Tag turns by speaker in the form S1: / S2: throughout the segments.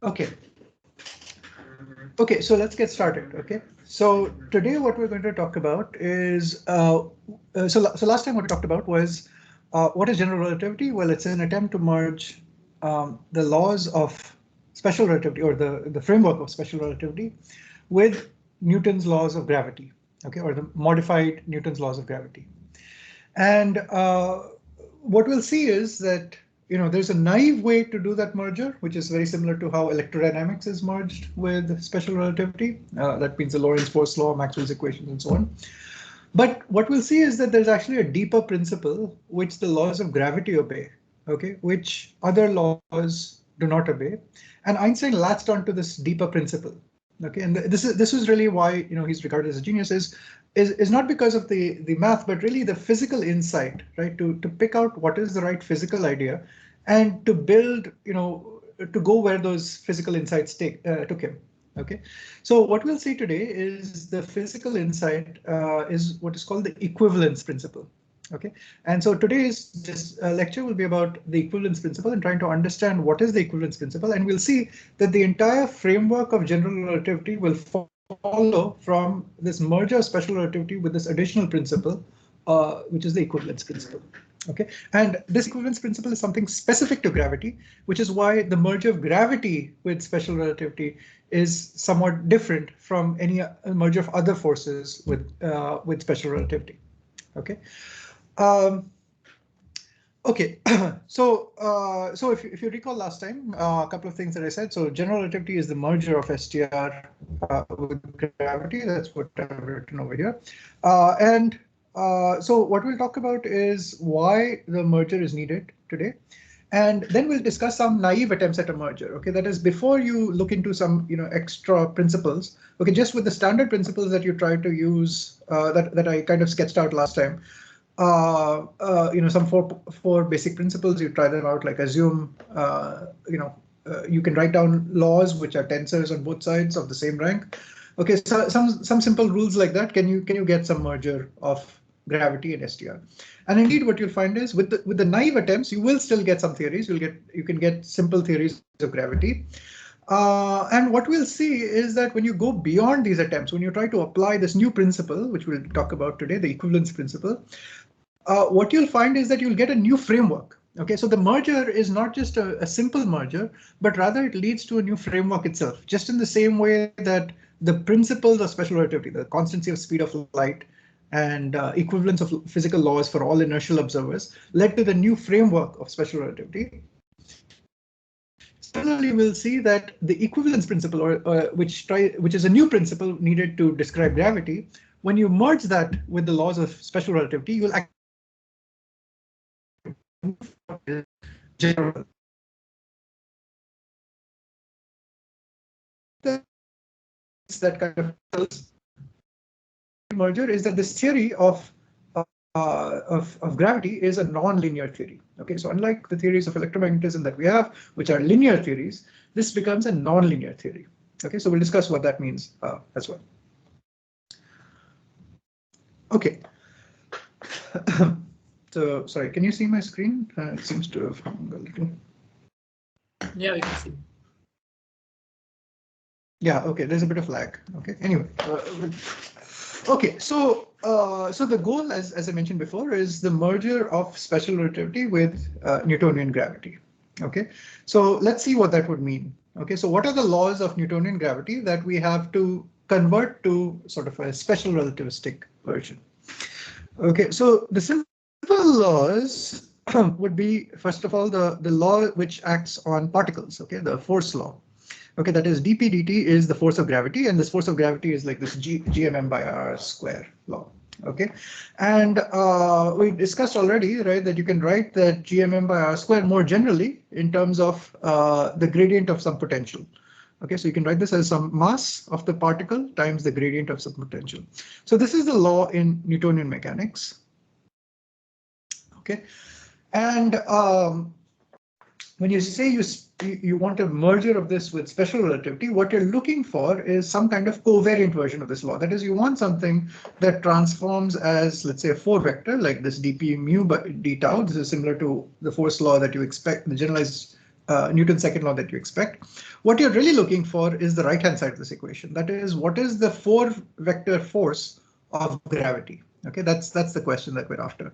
S1: Okay. Okay, so let's get started. Okay, so today what we're going to talk about is so last time what we talked about was what is general relativity? Well, it's an attempt to merge the laws of special relativity, or the framework of special relativity, with Newton's laws of gravity. Okay, or the modified Newton's laws of gravity. And what we'll see is that there's a naive way to do that merger, which is very similar to how electrodynamics is merged with special relativity. That means the Lorentz force law, Maxwell's equations, and so on. But what we'll see is that there's actually a deeper principle which the laws of gravity obey, okay, which other laws do not obey. And Einstein latched onto this deeper principle. Okay, and this is really why he's regarded as a genius, is not because of the math, but really the physical insight, right? To pick out what is the right physical idea, and to build, to go where those physical insights took him. Okay, so what we'll see today is the physical insight is what is called the equivalence principle. Okay, and so today's this lecture will be about the equivalence principle and trying to understand what is the equivalence principle, and we'll see that the entire framework of general relativity will follow from this merger of special relativity with this additional principle, which is the equivalence principle. Okay, and this equivalence principle is something specific to gravity, which is why the merger of gravity with special relativity is somewhat different from any merger of other forces with special relativity. Okay. Okay, so if you recall last time, a couple of things that I said. So general relativity is the merger of STR with gravity. That's what I've written over here. So what we'll talk about is why the merger is needed today. And then we'll discuss some naive attempts at a merger. Okay, that is before you look into some extra principles. Okay, just with the standard principles that you try to use that I kind of sketched out last time. Some four basic principles. You try them out, like assume, you can write down laws which are tensors on both sides of the same rank. Okay, so some simple rules like that. Can you get some merger of gravity and STR? And indeed, what you'll find is with the naive attempts, you will still get some theories. You can get simple theories of gravity. And what we'll see is that when you go beyond these attempts, when you try to apply this new principle, which we'll talk about today, the equivalence principle, what you'll find is that you'll get a new framework. Okay, so the merger is not just a simple merger, but rather it leads to a new framework itself, just in the same way that the principles of special relativity, the constancy of speed of light, and equivalence of physical laws for all inertial observers, led to the new framework of special relativity. Similarly, we'll see that the equivalence principle, which is a new principle needed to describe gravity, when you merge that with the laws of special relativity, you will actually general. That kind of tells merger is that this theory of gravity is a non-linear theory. Okay, so unlike the theories of electromagnetism that we have, which are linear theories, this becomes a non-linear theory. Okay, so we'll discuss what that means as well. Okay. So sorry, can you see my screen? It seems to have hung a little.
S2: Yeah, we can see.
S1: Yeah, okay, there's a bit of lag. Okay, anyway. Okay, so the goal, as I mentioned before, is the merger of special relativity with Newtonian gravity. Okay, so let's see what that would mean. Okay, so what are the laws of Newtonian gravity that we have to convert to sort of a special relativistic version? Okay, so the simple laws would be, first of all, the law which acts on particles. Okay, the force law. Okay, that is dp dt is the force of gravity, and this force of gravity is like this gmm by r square law. Okay, and we discussed already, right, that you can write that gmm by r square more generally in terms of the gradient of some potential. Okay, so you can write this as some mass of the particle times the gradient of some potential. So this is the law in Newtonian mechanics. Okay, and when you say you want a merger of this with special relativity, what you're looking for is some kind of covariant version of this law. That is, you want something that transforms as, let's say, a 4 vector, like this dp mu by d tau. This is similar to the force law that you expect, the generalized Newton's second law that you expect. What you're really looking for is the right-hand side of this equation. That is, what is the 4-vector force of gravity? Okay, that's the question that we're after.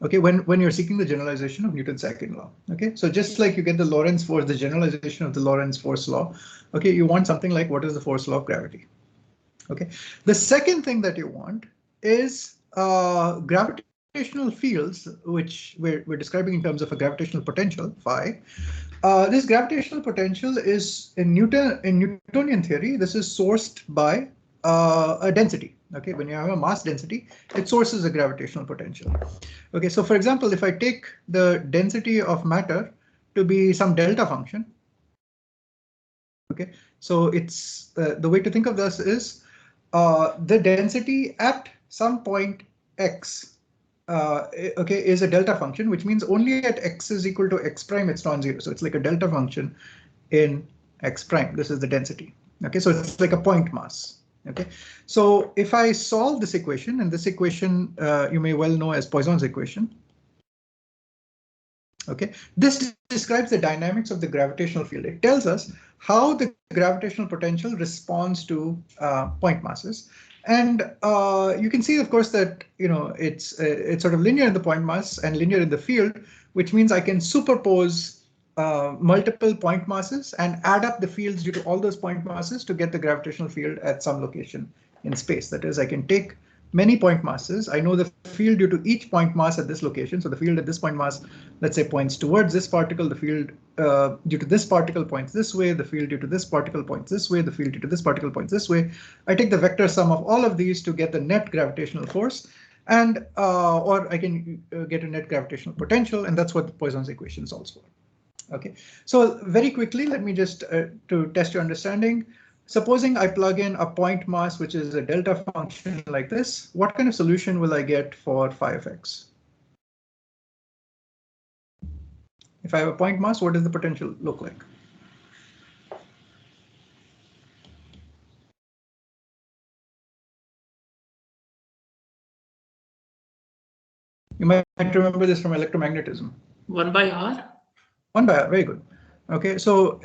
S1: Okay, when you're seeking the generalization of Newton's second law. Okay, so just like you get the Lorentz force, the generalization of the Lorentz force law. Okay, you want something like what is the force law of gravity? Okay, the second thing that you want is gravitational fields, which we're describing in terms of a gravitational potential phi. This gravitational potential is in Newtonian theory. This is sourced by a density. Okay, when you have a mass density, it sources a gravitational potential. Okay, so for example, if I take the density of matter to be some delta function. Okay, so it's the way to think of this is the density at some point x. Okay, is a delta function, which means only at x is equal to x prime it's non-zero. So it's like a delta function in x prime. This is the density. Okay, so it's like a point mass. Okay, so if I solve this equation, and this equation you may well know as Poisson's equation. Okay, this describes the dynamics of the gravitational field. It tells us how the gravitational potential responds to point masses. And you can see, of course, that it's sort of linear in the point mass and linear in the field, which means I can superpose multiple point masses and add up the fields due to all those point masses to get the gravitational field at some location in space. That is, I can take many point masses. I know the field due to each point mass at this location. So the field at this point mass, let's say, points towards this particle. The field due to this particle points this way. The field due to this particle points this way. The field due to this particle points this way. I take the vector sum of all of these to get the net gravitational force, and or I can get a net gravitational potential, and that's what Poisson's equation solves for. Okay, so very quickly, let me just to test your understanding. Supposing I plug in a point mass, which is a delta function like this, what kind of solution will I get for phi of x? If I have a point mass, what does the potential look like? You might remember this from electromagnetism.
S2: 1 by r?
S1: 1 by r, very good. Okay, so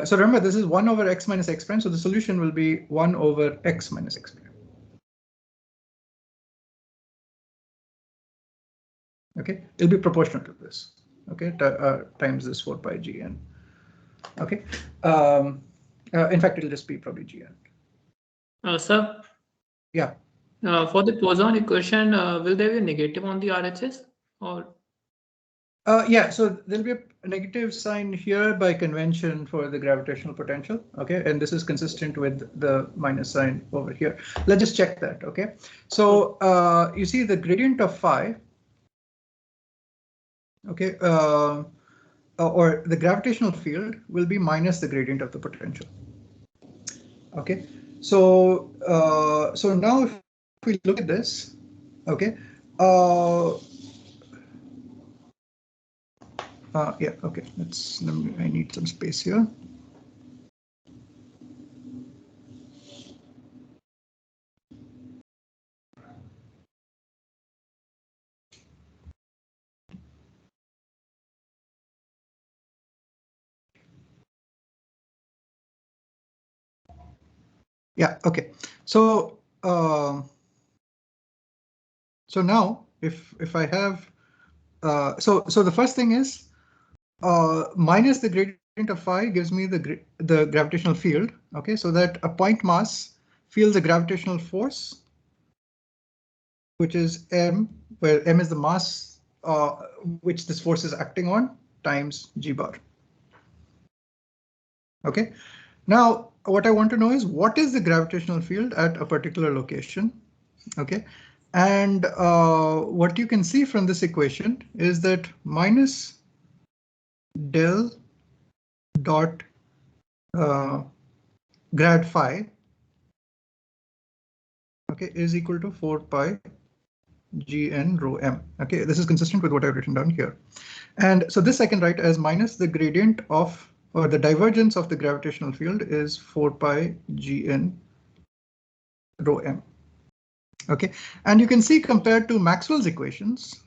S1: so remember, this is 1 over x minus x prime, so the solution will be 1 over x minus x prime. Okay, it'll be proportional to this. Okay, times this 4 pi gn. Okay, in fact, it'll just be probably gn.
S2: Sir?
S1: Yeah.
S2: For the Poisson equation, will there be a negative on the RHS? Or?
S1: Yeah, so there'll be a negative sign here by convention for the gravitational potential. Okay, and this is consistent with the minus sign over here. Let's just check that. Okay, so you see the gradient of phi. Okay, or the gravitational field will be minus the gradient of the potential. Okay, so so now if we look at this, okay, yeah, okay, I need some space here. Yeah, okay. So so now if I have so the first thing is minus the gradient of phi gives me the gravitational field. Okay, so that a point mass feels a gravitational force, which is m, where m is the mass which this force is acting on, times g bar. Okay, now what I want to know is what is the gravitational field at a particular location. Okay, and what you can see from this equation is that minus del dot grad phi, okay, is equal to 4 pi gn rho m. Okay, this is consistent with what I've written down here. And so this I can write as minus the gradient of, or the divergence of the gravitational field is 4 pi gn rho m. Okay, and you can see compared to Maxwell's equations,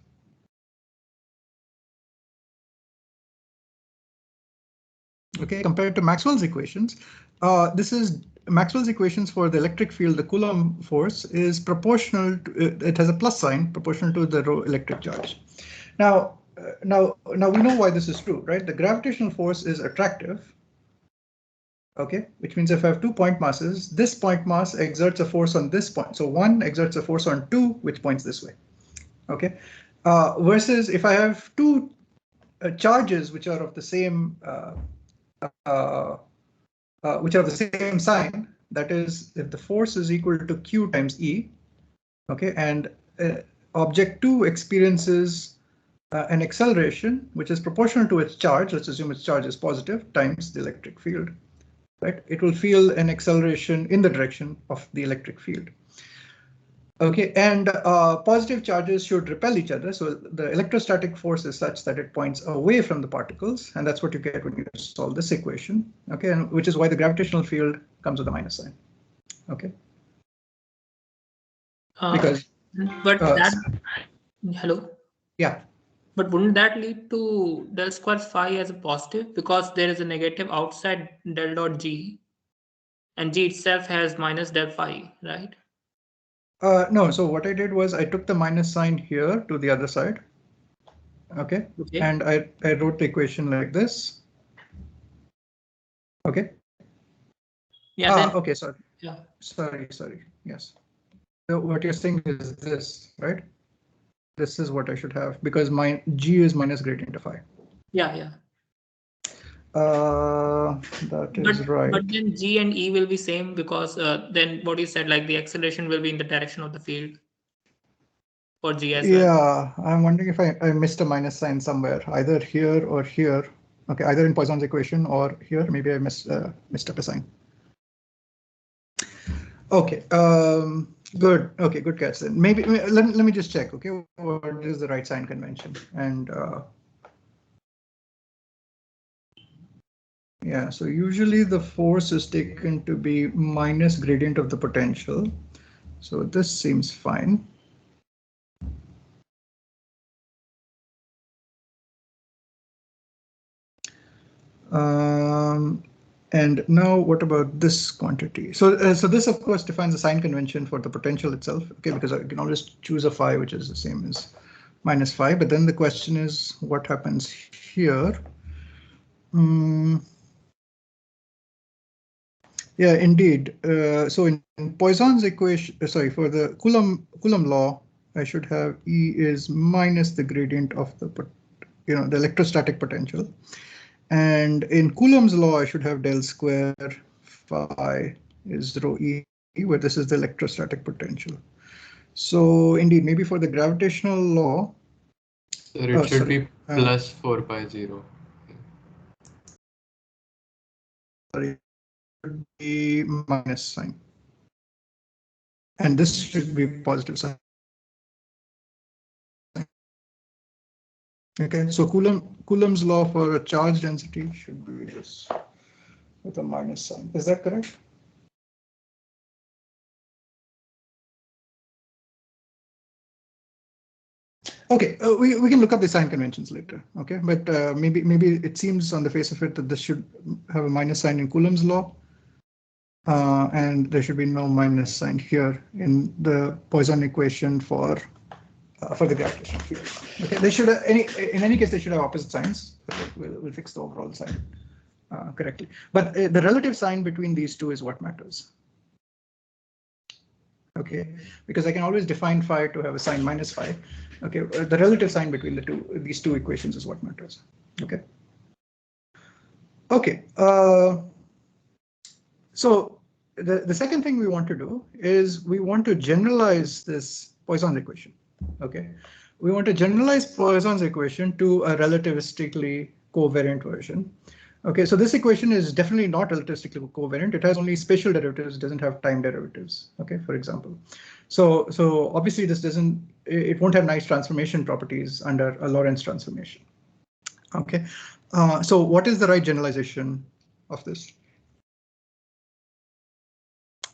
S1: Okay, compared to Maxwell's equations, this is Maxwell's equations for the electric field. The Coulomb force is proportional to, it has a plus sign proportional to the rho electric charge. Now we know why this is true, right? The gravitational force is attractive. Okay, which means if I have 2 point masses, this point mass exerts a force on this point. So 1 exerts a force on 2, which points this way. Okay, versus if I have 2 charges which are of the same sign, that is, if the force is equal to Q times E, okay, and object 2 experiences an acceleration which is proportional to its charge, let's assume its charge is positive, times the electric field, right? It will feel an acceleration in the direction of the electric field. Okay, and positive charges should repel each other. So the electrostatic force is such that it points away from the particles, and that's what you get when you solve this equation. Okay, and which is why the gravitational field comes with a minus sign. Okay. Because.
S2: But that. Hello.
S1: Yeah.
S2: But wouldn't that lead to del square phi as a positive, because there is a negative outside del dot g, and g itself has minus del phi, right?
S1: No, so what I did was I took the minus sign here to the other side. Okay. And I wrote the equation like this. Okay.
S2: Yeah.
S1: Okay, sorry.
S2: Yeah.
S1: Sorry. Yes. So what you're saying is this, right? This is what I should have, because my g is minus gradient of phi.
S2: Yeah.
S1: That is right.
S2: But then g and e will be same, because then what you said, like the acceleration will be in the direction of the field for g as well.
S1: Yeah, I'm wondering if I missed a minus sign somewhere, either here or here. Okay, either in Poisson's equation or here. Maybe I missed up a sign. Okay, good. Okay, good catch then. Maybe let me just check. Okay, what is the right sign convention? And yeah, so usually the force is taken to be minus gradient of the potential. So this seems fine. And now what about this quantity? So this of course defines the sign convention for the potential itself. Okay, because I can always choose a phi which is the same as minus phi. But then the question is what happens here? Yeah, indeed. So in Poisson's equation, for the Coulomb law, I should have E is minus the gradient of the the electrostatic potential. And in Coulomb's law, I should have del square phi is rho E, where this is the electrostatic potential. So indeed, maybe for the gravitational law.
S3: So it should be plus 4 pi 0.
S1: Sorry, should be minus sign. And this should be positive sign. Okay, so Coulomb's law for a charge density should be this with a minus sign. Is that correct? Okay, we can look up the sign conventions later. Okay, but maybe it seems on the face of it that this should have a minus sign in Coulomb's law, and there should be no minus sign here in the Poisson equation for the gravitational field. Okay, they should in any case they should have opposite signs. We'll fix the overall sign correctly. But the relative sign between these two is what matters. Okay, because I can always define phi to have a sign minus phi. Okay, the relative sign between these two equations is what matters. Okay. Okay. So the second thing we want to do is we want to generalize this Poisson's equation. Okay, we want to generalize Poisson's equation to a relativistically covariant version. Okay, so this equation is definitely not relativistically covariant. It has only spatial derivatives, doesn't have time derivatives. Okay, for example. So obviously this it won't have nice transformation properties under a Lorentz transformation. Okay, so what is the right generalization of this?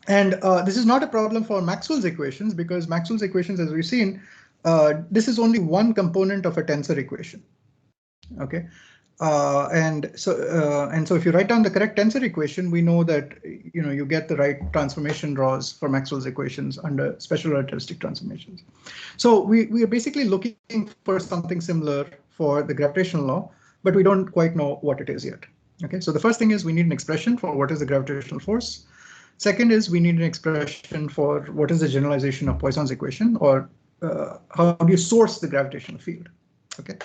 S1: And this is not a problem for Maxwell's equations, because Maxwell's equations, as we've seen, this is only one component of a tensor equation. Okay, And so if you write down the correct tensor equation, we know that you get the right transformation draws for Maxwell's equations under special relativistic transformations. So we are basically looking for something similar for the gravitational law, but we don't quite know what it is yet. Okay, so the first thing is we need an expression for what is the gravitational force. Second is we need an expression for what is the generalization of Poisson's equation, or how do you source the gravitational field. Okay.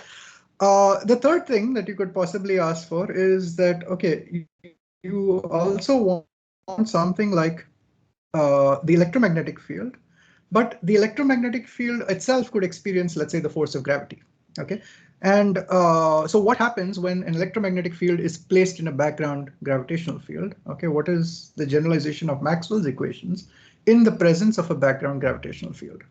S1: The third thing that you could possibly ask for is that, okay, you also want something like the electromagnetic field, but the electromagnetic field itself could experience, let's say, the force of gravity. Okay, and so what happens when an electromagnetic field is placed in a background gravitational field? Okay, what is the generalization of Maxwell's equations in the presence of a background gravitational field?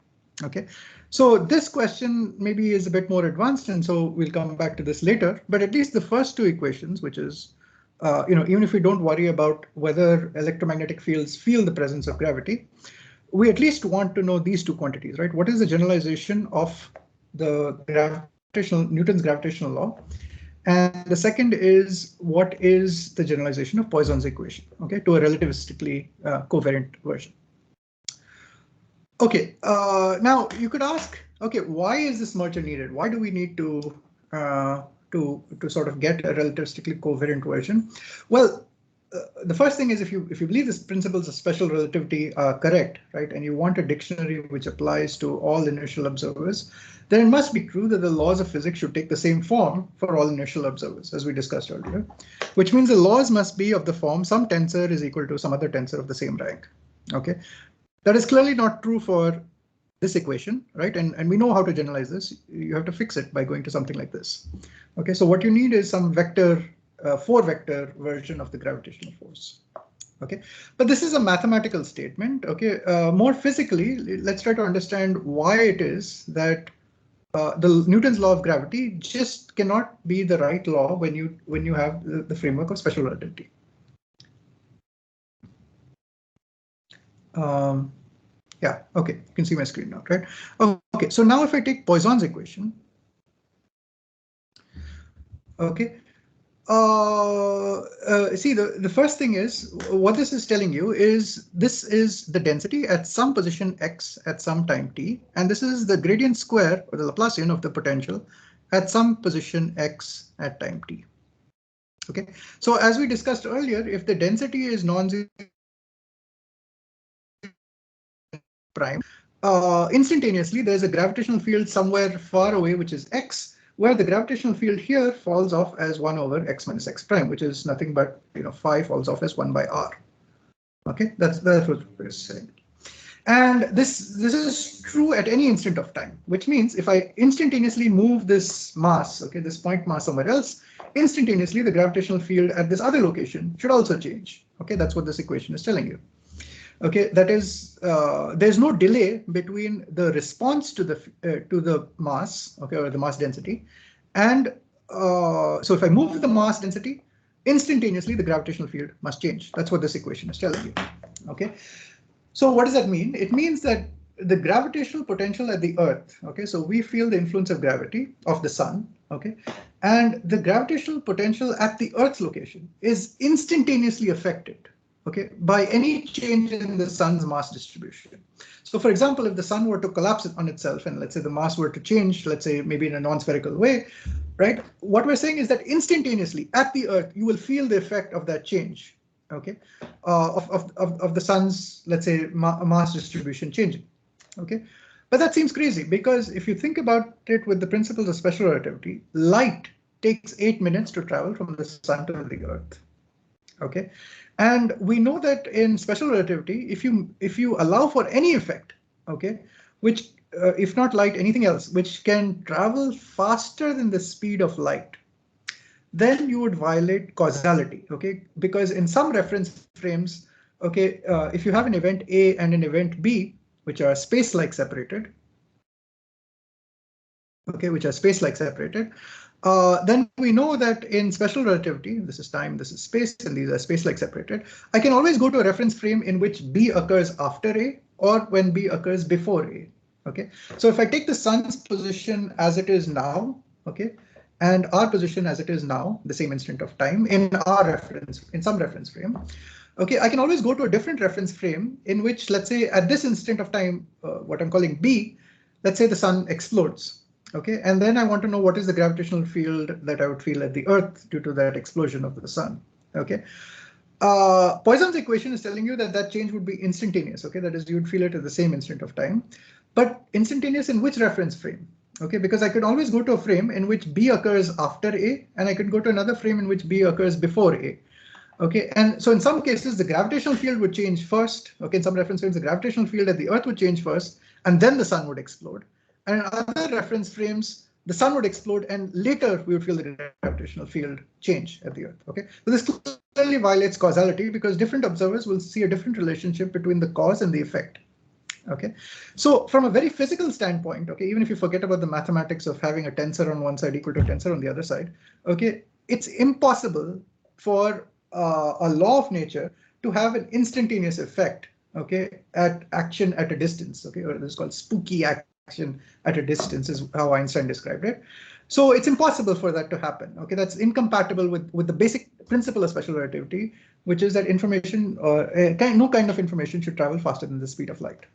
S1: Okay, so this question maybe is a bit more advanced, and so we'll come back to this later. But at least the first two equations, which is, even if we don't worry about whether electromagnetic fields feel the presence of gravity, we at least want to know these two quantities, right? What is the generalization of the Newton's gravitational law? And the second is, what is the generalization of Poisson's equation, okay, to a relativistically covariant version? Okay, now you could ask, okay, why is this merger needed? Why do we need to sort of get a relativistically covariant version? Well, the first thing is, if you believe the principles of special relativity are correct, right, and you want a dictionary which applies to all inertial observers, then it must be true that the laws of physics should take the same form for all inertial observers, as we discussed earlier, which means the laws must be of the form some tensor is equal to some other tensor of the same rank. Okay. That is clearly not true for this equation, right? And we know how to generalize this. You have to fix it by going to something like this. Okay, so what you need is some vector, 4-vector version of the gravitational force. Okay, but this is a mathematical statement. Okay, more physically, let's try to understand why it is that the Newton's law of gravity just cannot be the right law when you have the framework of special relativity. Yeah, okay, you can see my screen now, right? Okay, so now if I take Poisson's equation, okay, see, the first thing is, what this is telling you is this is the density at some position x at some time t, and this is the gradient square, or the Laplacian of the potential at some position x at time t. Okay, so as we discussed earlier, if the density is non-zero prime, instantaneously there's a gravitational field somewhere far away, which is x, where the gravitational field here falls off as 1 over x minus x prime, which is nothing but, phi falls off as 1 by r. Okay, that's what we're saying. And this is true at any instant of time, which means if I instantaneously move this mass, okay, this point mass somewhere else, instantaneously the gravitational field at this other location should also change. Okay, that's what this equation is telling you. Okay, that is, there's no delay between the response to the mass, okay, or the mass density, and so if I move the mass density, instantaneously the gravitational field must change. That's what this equation is telling you. Okay, so what does that mean? It means that the gravitational potential at the Earth, okay, so we feel the influence of gravity of the sun, okay, and the gravitational potential at the Earth's location is instantaneously affected, okay, by any change in the sun's mass distribution. So for example, if the sun were to collapse on itself and let's say the mass were to change, let's say maybe in a non-spherical way, right, what we're saying is that instantaneously at the Earth, you will feel the effect of that change, okay, of the sun's, let's say, mass distribution changing, okay. But that seems crazy, because if you think about it with the principles of special relativity, light takes 8 minutes to travel from the sun to the Earth. Okay, and we know that in special relativity, if you allow for any effect, okay, which if not light, anything else, which can travel faster than the speed of light, then you would violate causality, okay, because in some reference frames, okay, if you have an event A and an event B, which are space-like separated, okay, then we know that in special relativity, this is time, this is space, and these are space-like separated. I can always go to a reference frame in which B occurs after A or when B occurs before A. Okay, so if I take the sun's position as it is now, okay, and our position as it is now, the same instant of time in some reference frame. Okay, I can always go to a different reference frame in which, let's say, at this instant of time, what I'm calling B, let's say the sun explodes. Okay, and then I want to know what is the gravitational field that I would feel at the Earth due to that explosion of the sun. Okay, Poisson's equation is telling you that that change would be instantaneous. Okay, that is, you would feel it at the same instant of time, but instantaneous in which reference frame? Okay, because I could always go to a frame in which B occurs after A, and I could go to another frame in which B occurs before A. Okay, and so in some cases, the gravitational field would change first. Okay, in some reference frames, the gravitational field at the Earth would change first, and then the sun would explode. And in other reference frames, the sun would explode, and later we would feel the gravitational field change at the Earth. Okay, so this clearly violates causality because different observers will see a different relationship between the cause and the effect. Okay, so from a very physical standpoint, okay, even if you forget about the mathematics of having a tensor on one side equal to a tensor on the other side, okay, it's impossible for a law of nature to have an instantaneous effect, okay, at action at a distance, okay, or this is called spooky action at a distance is how Einstein described it. So it's impossible for that to happen. Okay, that's incompatible with the basic principle of special relativity, which is that information, no kind of information should travel faster than the speed of light.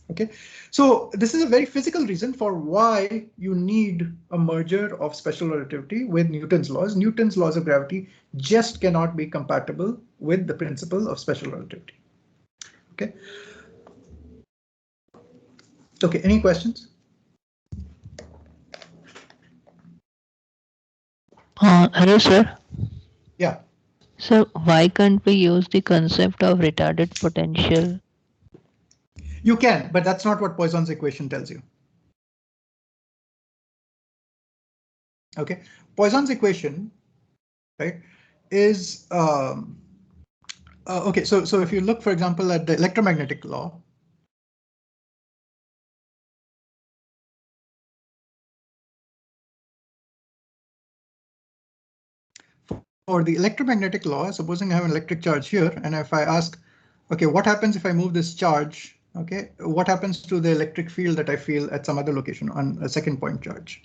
S1: Okay, so this is a very physical reason for why you need a merger of special relativity with Newton's laws. Newton's laws of gravity just cannot be compatible with the principle of special relativity. Okay. Okay, any questions?
S4: Hello, sir.
S1: Yeah.
S4: So why can't we use the concept of retarded potential?
S1: You can, but that's not what Poisson's equation tells you. Okay, Poisson's equation, right, is okay. So if you look, for example, at the electromagnetic law, for the electromagnetic law, supposing I have an electric charge here, and if I ask, okay, what happens if I move this charge? Okay, what happens to the electric field that I feel at some other location on a second point charge?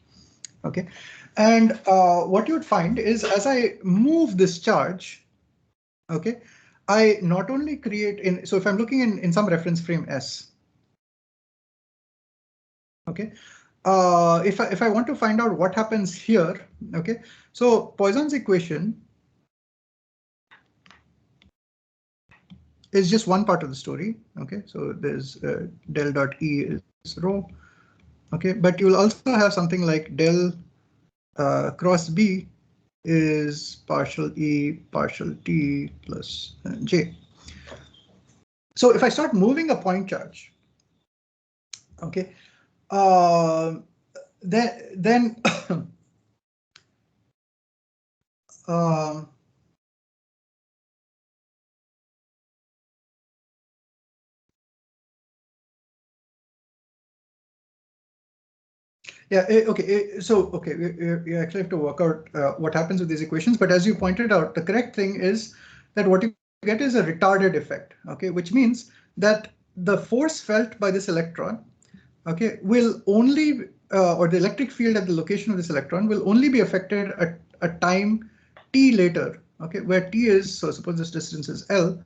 S1: Okay, and what you would find is as I move this charge, okay, I not only create so if I'm looking in some reference frame S, okay, if I want to find out what happens here, okay, so Poisson's equation is just one part of the story. Okay, so there's del dot E is rho. Okay, but you'll also have something like del cross B is partial E partial T plus J. So if I start moving a point charge, okay, then yeah, okay, so okay, you actually have to work out what happens with these equations, but as you pointed out, the correct thing is that what you get is a retarded effect, okay, which means that the force felt by this electron, okay, will only, or the electric field at the location of this electron will only be affected at a time t later, okay, where t is, so suppose this distance is L,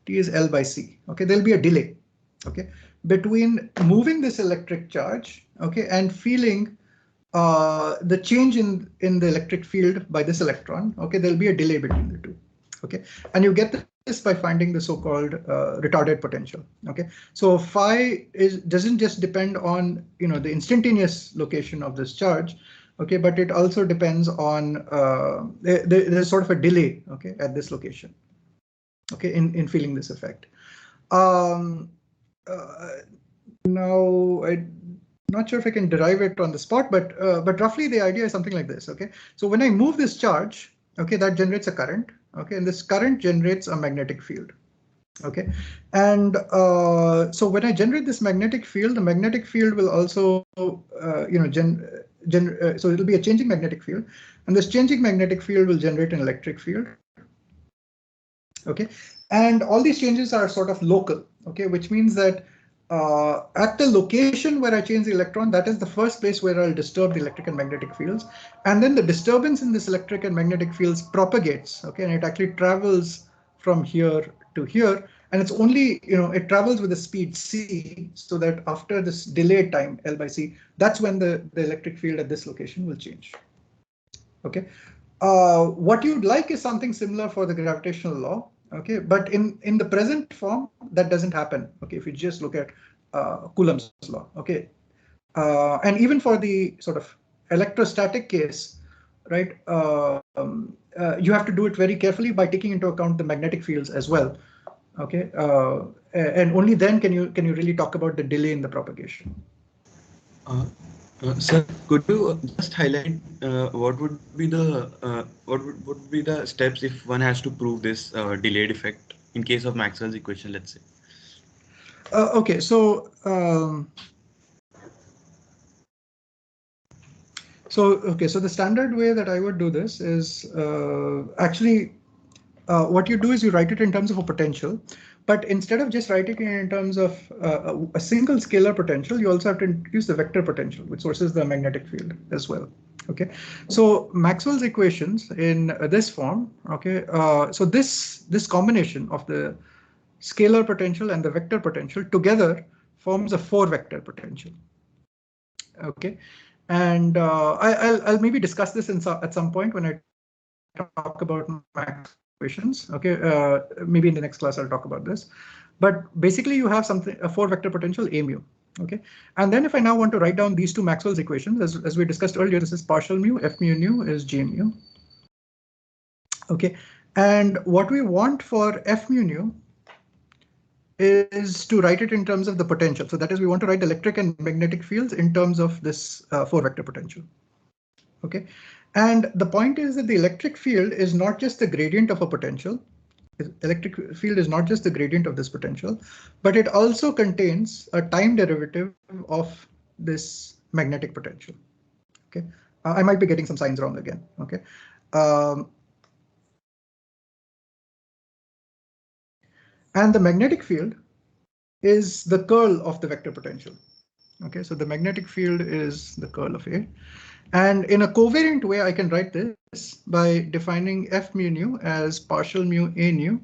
S1: t is L by C, okay, there'll be a delay, okay, between moving this electric charge, okay, and feeling the change in the electric field by this electron, okay, there'll be a delay between the two, okay, and you get this by finding the so-called retarded potential, okay. So phi doesn't just depend on, you know, the instantaneous location of this charge, okay, but it also depends on there's sort of a delay, okay, at this location, okay, in feeling this effect. Now I'm not sure if I can derive it on the spot, but roughly the idea is something like this, okay. So when I move this charge, okay, that generates a current, okay, and this current generates a magnetic field, okay, and so when I generate this magnetic field, the magnetic field will also, you know, so it'll be a changing magnetic field, and this changing magnetic field will generate an electric field, okay, and all these changes are sort of local, okay, which means that at the location where I change the electron, that is the first place where I'll disturb the electric and magnetic fields. And then the disturbance in this electric and magnetic fields propagates, okay, and it actually travels from here to here. And it's only, it travels with a speed c, so that after this delayed time, L by c, that's when the electric field at this location will change. Okay. What you'd like is something similar for the gravitational law. Okay, but in the present form, that doesn't happen. Okay, if you just look at Coulomb's law. Okay, and even for the sort of electrostatic case, right? You have to do it very carefully by taking into account the magnetic fields as well. Okay, and only then can you really talk about the delay in the propagation.
S5: Sir, could you just highlight what would be the steps if one has to prove this delayed effect in case of Maxwell's equation, let's say?
S1: Okay, so so the standard way that I would do this is actually what you do is you write it in terms of a potential, but instead of just writing it in terms of a single scalar potential, you also have to introduce the vector potential, which sources the magnetic field as well. Okay, so Maxwell's equations in this form. Okay, so this combination of the scalar potential and the vector potential together forms a 4-vector potential. Okay, and I'll maybe discuss this at some point when I talk about Max equations. Okay, maybe in the next class I'll talk about this. But basically, you have a 4-vector potential A mu. Okay, and then if I now want to write down these two Maxwell's equations, as we discussed earlier, this is partial mu, F mu nu is J mu. Okay, and what we want for F mu nu is to write it in terms of the potential. So that is, we want to write electric and magnetic fields in terms of this 4-vector potential. Okay, and the point is that the electric field is not just the gradient of a potential. Electric field is not just the gradient of this potential, but it also contains a time derivative of this magnetic potential. Okay, I might be getting some signs wrong again. Okay. And the magnetic field is the curl of the vector potential. Okay, so the magnetic field is the curl of A. And in a covariant way, I can write this by defining F mu nu as partial mu A nu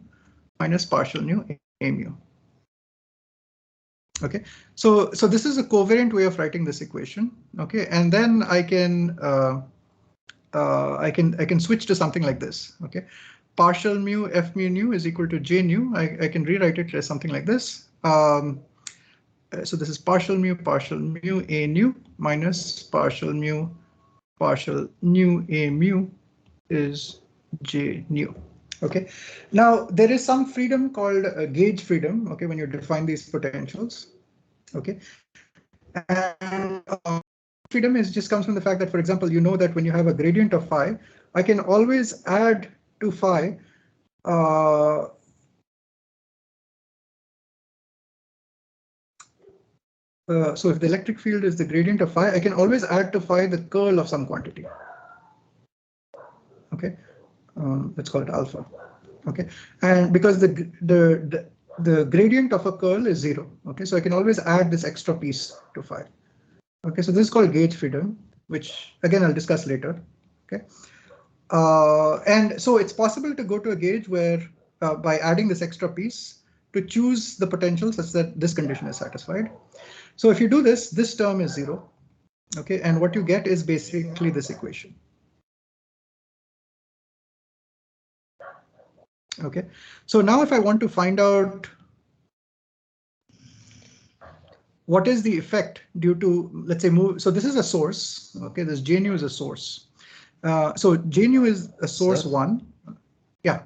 S1: minus partial mu A mu. Okay, so this is a covariant way of writing this equation. Okay, and then I can switch to something like this. Okay, partial mu F mu nu is equal to J nu. I can rewrite it as something like this. So this is partial mu A nu minus partial nu A mu is J nu. Okay, now there is some freedom called gauge freedom. Okay, when you define these potentials. Okay, and freedom just comes from the fact that, for example, you know that when you have a gradient of phi, I can always add to phi so if the electric field is the gradient of phi, I can always add to phi the curl of some quantity. Okay, let's call it alpha. Okay, and because the gradient of a curl is 0. Okay, so I can always add this extra piece to phi. Okay, so this is called gauge freedom, which again I'll discuss later. Okay, and so it's possible to go to a gauge where by adding this extra piece to choose the potential such that this condition is satisfied. So if you do this, this term is 0. Okay, and what you get is basically this equation. Okay, so now if I want to find out what is the effect due to, let's say, move. So this is a source. Okay, this J nu is a source. So J nu is a source 1. Yeah.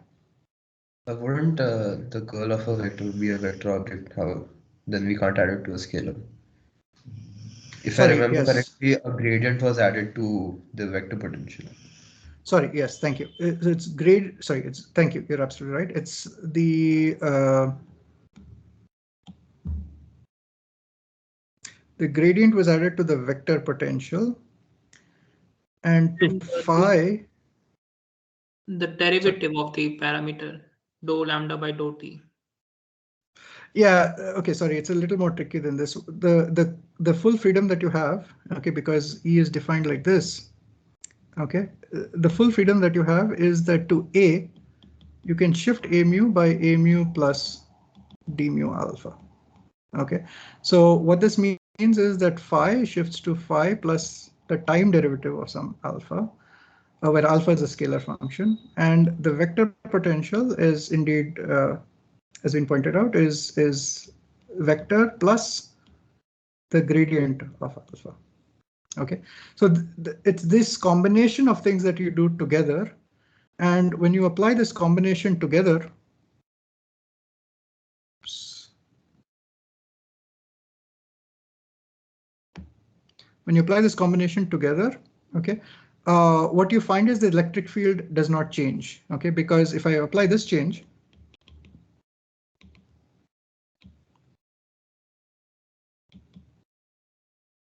S6: Wouldn't the curl of a vector be a vector object? How then we can't add it to a scalar? If I remember correctly, a gradient was added to the vector potential.
S1: Sorry, yes, thank you. It's grade. Sorry, thank you. You're absolutely right. It's the gradient was added to the vector potential, and to phi.
S2: The derivative of the parameter dou lambda by dou t.
S1: Yeah, okay, sorry, it's a little more tricky than this. The full freedom that you have, okay, because E is defined like this, okay, the full freedom that you have is that to A, you can shift A mu by A mu plus D mu alpha. Okay, so what this means is that phi shifts to phi plus the time derivative of some alpha, where alpha is a scalar function, and the vector potential is indeed, has been pointed out, is vector plus the gradient of alpha. Okay, so it's this combination of things that you do together, and when you apply this combination together, okay, what you find is the electric field does not change, okay, because if I apply this change,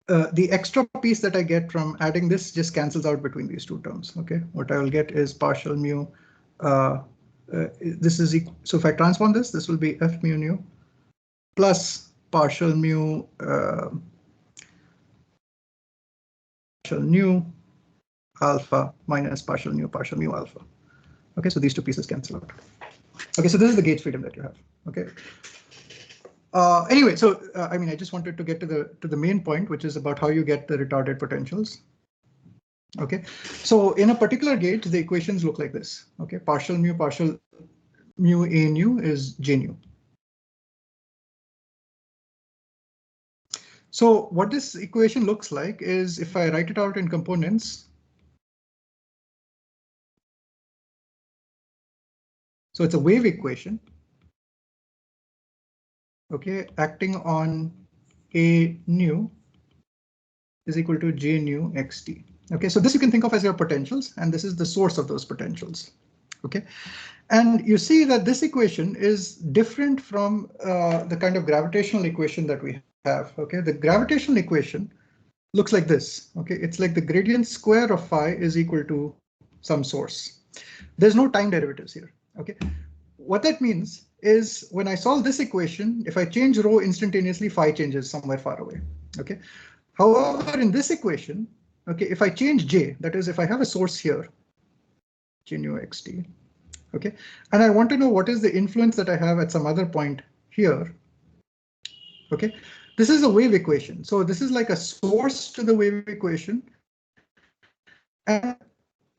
S1: the extra piece that I get from adding this just cancels out between these two terms. Okay, what I will get is partial mu. This is so if I transform this, this will be f mu nu plus partial mu partial nu alpha minus partial mu alpha. Okay, so these two pieces cancel out. Okay, so this is the gauge freedom that you have. Okay. Anyway, so I mean, I just wanted to get to the main point, which is about how you get the retarded potentials. Okay, so in a particular gauge, the equations look like this. Okay, partial mu A nu is J nu. So what this equation looks like is, if I write it out in components, so it's a wave equation. Okay, acting on A nu is equal to J nu xt. Okay, so this you can think of as your potentials, and this is the source of those potentials. Okay, and you see that this equation is different from the kind of gravitational equation that we have. Okay, the gravitational equation looks like this. Okay, it's like the gradient square of phi is equal to some source. There's no time derivatives here. Okay, what that means is when I solve this equation, if I change rho instantaneously, phi changes somewhere far away. Okay, however, in this equation, okay, if I change j, that is, if I have a source here, j nu xt, okay, and I want to know what is the influence that I have at some other point here. Okay, this is a wave equation. So this is like a source to the wave equation. And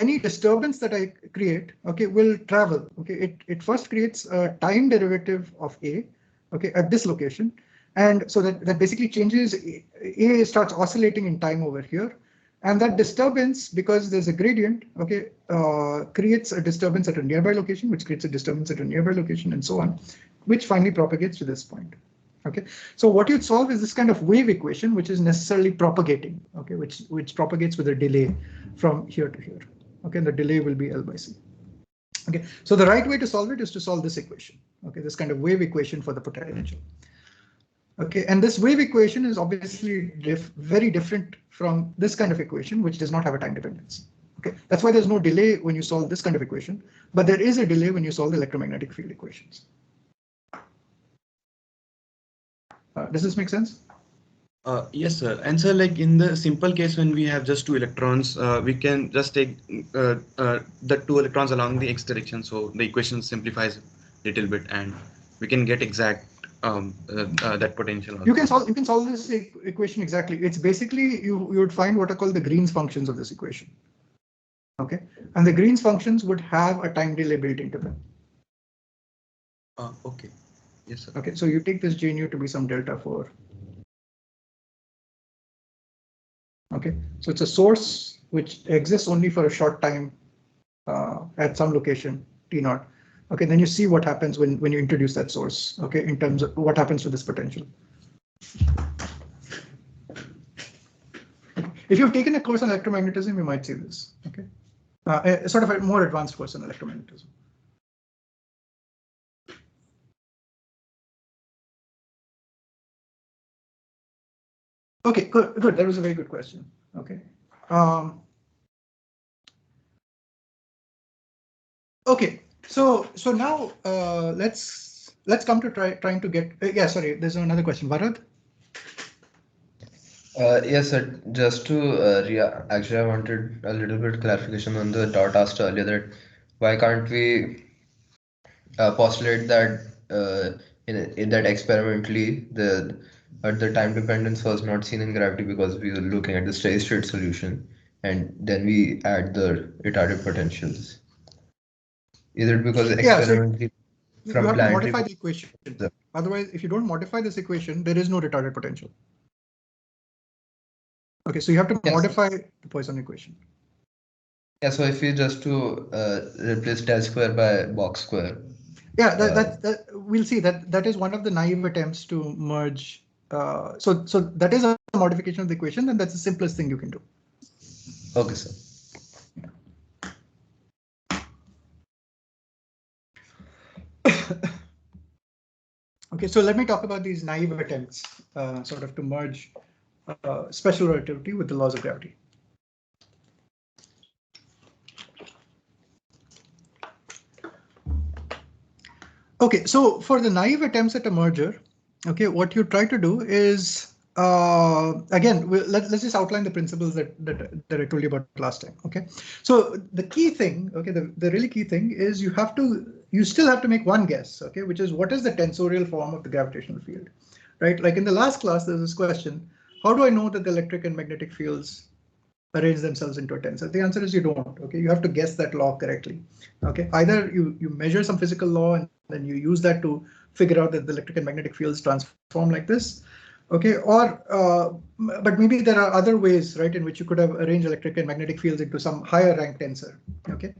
S1: any disturbance that I create, okay, will travel. Okay, it first creates a time derivative of A, okay, at this location. And so that basically changes, A starts oscillating in time over here. And that disturbance, because there's a gradient, okay, creates a disturbance at a nearby location, which creates a disturbance at a nearby location, and so on, which finally propagates to this point. Okay, so what you'd solve is this kind of wave equation, which is necessarily propagating, okay, which propagates with a delay from here to here. Okay, and the delay will be L by C. Okay, so the right way to solve it is to solve this equation. Okay, this kind of wave equation for the potential. Okay, and this wave equation is obviously very different from this kind of equation, which does not have a time dependence. Okay, that's why there's no delay when you solve this kind of equation, but there is a delay when you solve the electromagnetic field equations. Does this make sense?
S5: Yes, sir. And sir, like in the simple case, when we have just two electrons, we can just take the two electrons along the x direction. So the equation simplifies a little bit, and we can get exact that potential. Also.
S1: You can solve this equation exactly. It's basically you would find what are called the Green's functions of this equation. Okay, and the Green's functions would have a time delay built into them.
S5: Okay. Yes, sir.
S1: Okay, so you take this J nu to be some delta 4. Okay, so it's a source which exists only for a short time at some location T0. Okay, then you see what happens when you introduce that source. Okay, in terms of what happens to this potential. If you've taken a course on electromagnetism, you might see this. Okay, sort of a more advanced course on electromagnetism. Okay, good. That was a very good question. Okay. Okay. So now let's let's come to trying to get. Yeah, sorry. There's another question, Bharat.
S6: Yes, sir. Just to actually, I wanted a little bit clarification on the dot asked earlier that why can't we postulate that in that experimentally the time dependence was not seen in gravity because we were looking at the steady state solution and then we add the retarded potentials. Is it because
S1: Yeah, so
S6: experimentally
S1: you
S6: from
S1: have to
S6: planetary
S1: modify the equation. Otherwise, if you don't modify this equation, there is no retarded potential. Okay, so you have to modify the Poisson equation.
S6: Yeah, so if you just to replace del square by box square.
S1: Yeah, that we'll see that is one of the naive attempts to merge. So that is a modification of the equation, and that's the simplest thing you can do.
S6: Okay, sir.
S1: Okay, so let me talk about these naive attempts, sort of to merge special relativity with the laws of gravity. Okay, so for the naive attempts at a merger, okay, what you try to do is, again, let's just outline the principles that I told you about last time. Okay, so the key thing, okay, the really key thing is you still have to make one guess, okay, which is what is the tensorial form of the gravitational field, right? Like in the last class, there's this question: how do I know that the electric and magnetic fields arrange themselves into a tensor? The answer is you don't. Okay, you have to guess that law correctly. Okay, either you measure some physical law and then you use that to figure out that the electric and magnetic fields transform like this. Okay, or but maybe there are other ways, right, in which you could have arranged electric and magnetic fields into some higher rank tensor. Okay,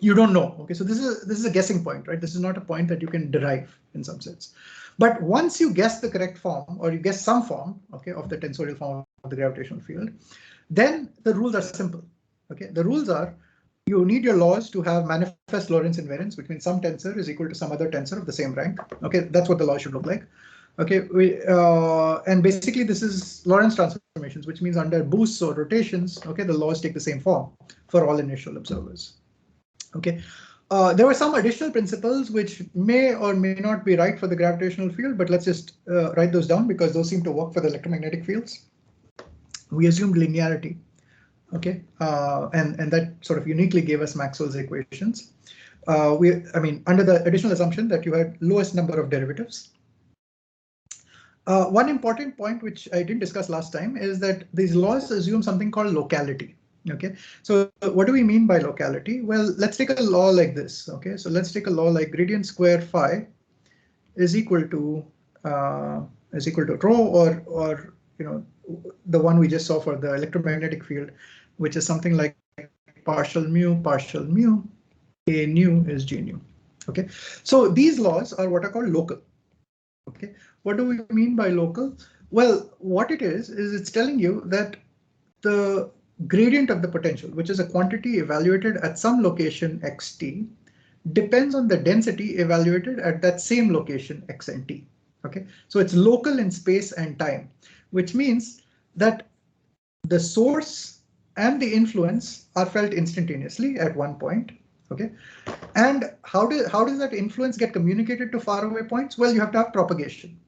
S1: you don't know. Okay, so this is a guessing point, right? This is not a point that you can derive in some sense. But once you guess the correct form, or you guess some form, okay, of the tensorial form of the gravitational field, then the rules are simple. Okay, the rules are you need your laws to have manifest Lorentz invariance, which means some tensor is equal to some other tensor of the same rank. Okay, that's what the law should look like. Okay, and basically this is Lorentz transformations, which means under boosts or rotations, okay, the laws take the same form for all initial observers. Okay, there were some additional principles which may or may not be right for the gravitational field, but let's just write those down because those seem to work for the electromagnetic fields. We assumed linearity, okay, and that sort of uniquely gave us Maxwell's equations. Under the additional assumption that you had lowest number of derivatives. One important point which I didn't discuss last time is that these laws assume something called locality. Okay, so what do we mean by locality? Well, let's take a law like this. Okay, so let's take a law like gradient square phi is equal to rho, or you know, the one we just saw for the electromagnetic field, which is something like partial mu, a nu is g nu. Okay, so these laws are what are called local. Okay, what do we mean by local? Well, what it is it's telling you that the gradient of the potential, which is a quantity evaluated at some location xt, depends on the density evaluated at that same location x and t. Okay, so it's local in space and time, which means that the source and the influence are felt instantaneously at one point. Okay, and how does that influence get communicated to faraway points? Well, you have to have propagation.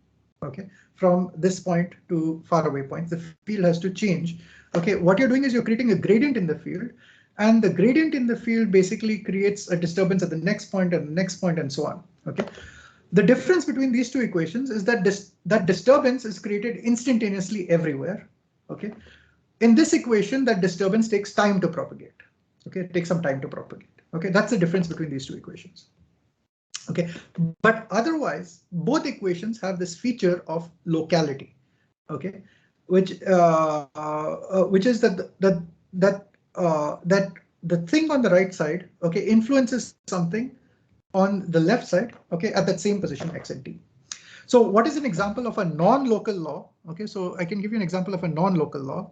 S1: Okay, from this point to faraway points, the field has to change. Okay, what you're doing is you're creating a gradient in the field, and the gradient in the field basically creates a disturbance at the next point and the next point and so on. Okay, the difference between these two equations is that that disturbance is created instantaneously everywhere. Okay, in this equation, that disturbance takes time to propagate. Okay, it takes some time to propagate. Okay, that's the difference between these two equations. Okay, but otherwise, both equations have this feature of locality. Okay, which is that the thing on the right side, okay, influences something on the left side, okay, at that same position x and t. So what is an example of a non-local law? Okay, so I can give you an example of a non-local law.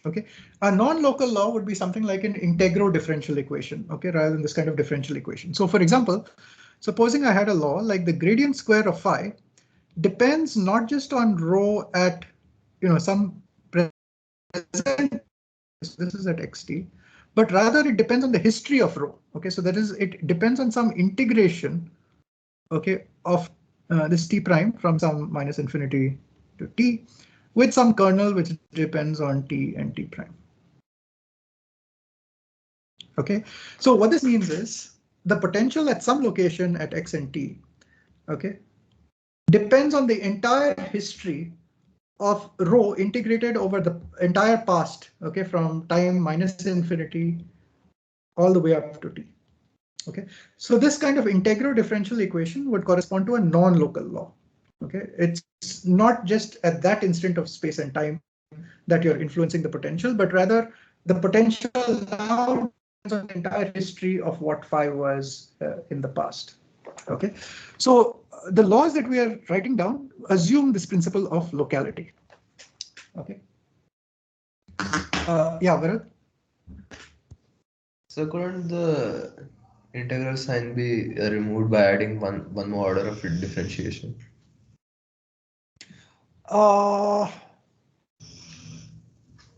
S1: Okay, a non-local law would be something like an integral differential equation, okay, rather than this kind of differential equation. So for example, supposing I had a law like the gradient square of phi depends not just on rho at, you know, some present, this is at xt, but rather it depends on the history of rho. Okay, so that is, it depends on some integration okay, of this t prime from some minus infinity to t with some kernel which depends on t and t prime. Okay, so what this means is the potential at some location at x and t, okay, depends on the entire history of rho integrated over the entire past, okay, from time minus infinity all the way up to t. Okay, so this kind of integral differential equation would correspond to a non-local law. Okay, it's not just at that instant of space and time that you're influencing the potential, but rather the potential now depends on the entire history of what phi was in the past. Okay, so the laws that we are writing down assume this principle of locality. Okay. Yeah, Varad?
S6: So couldn't the integral sign be removed by adding one more order of differentiation?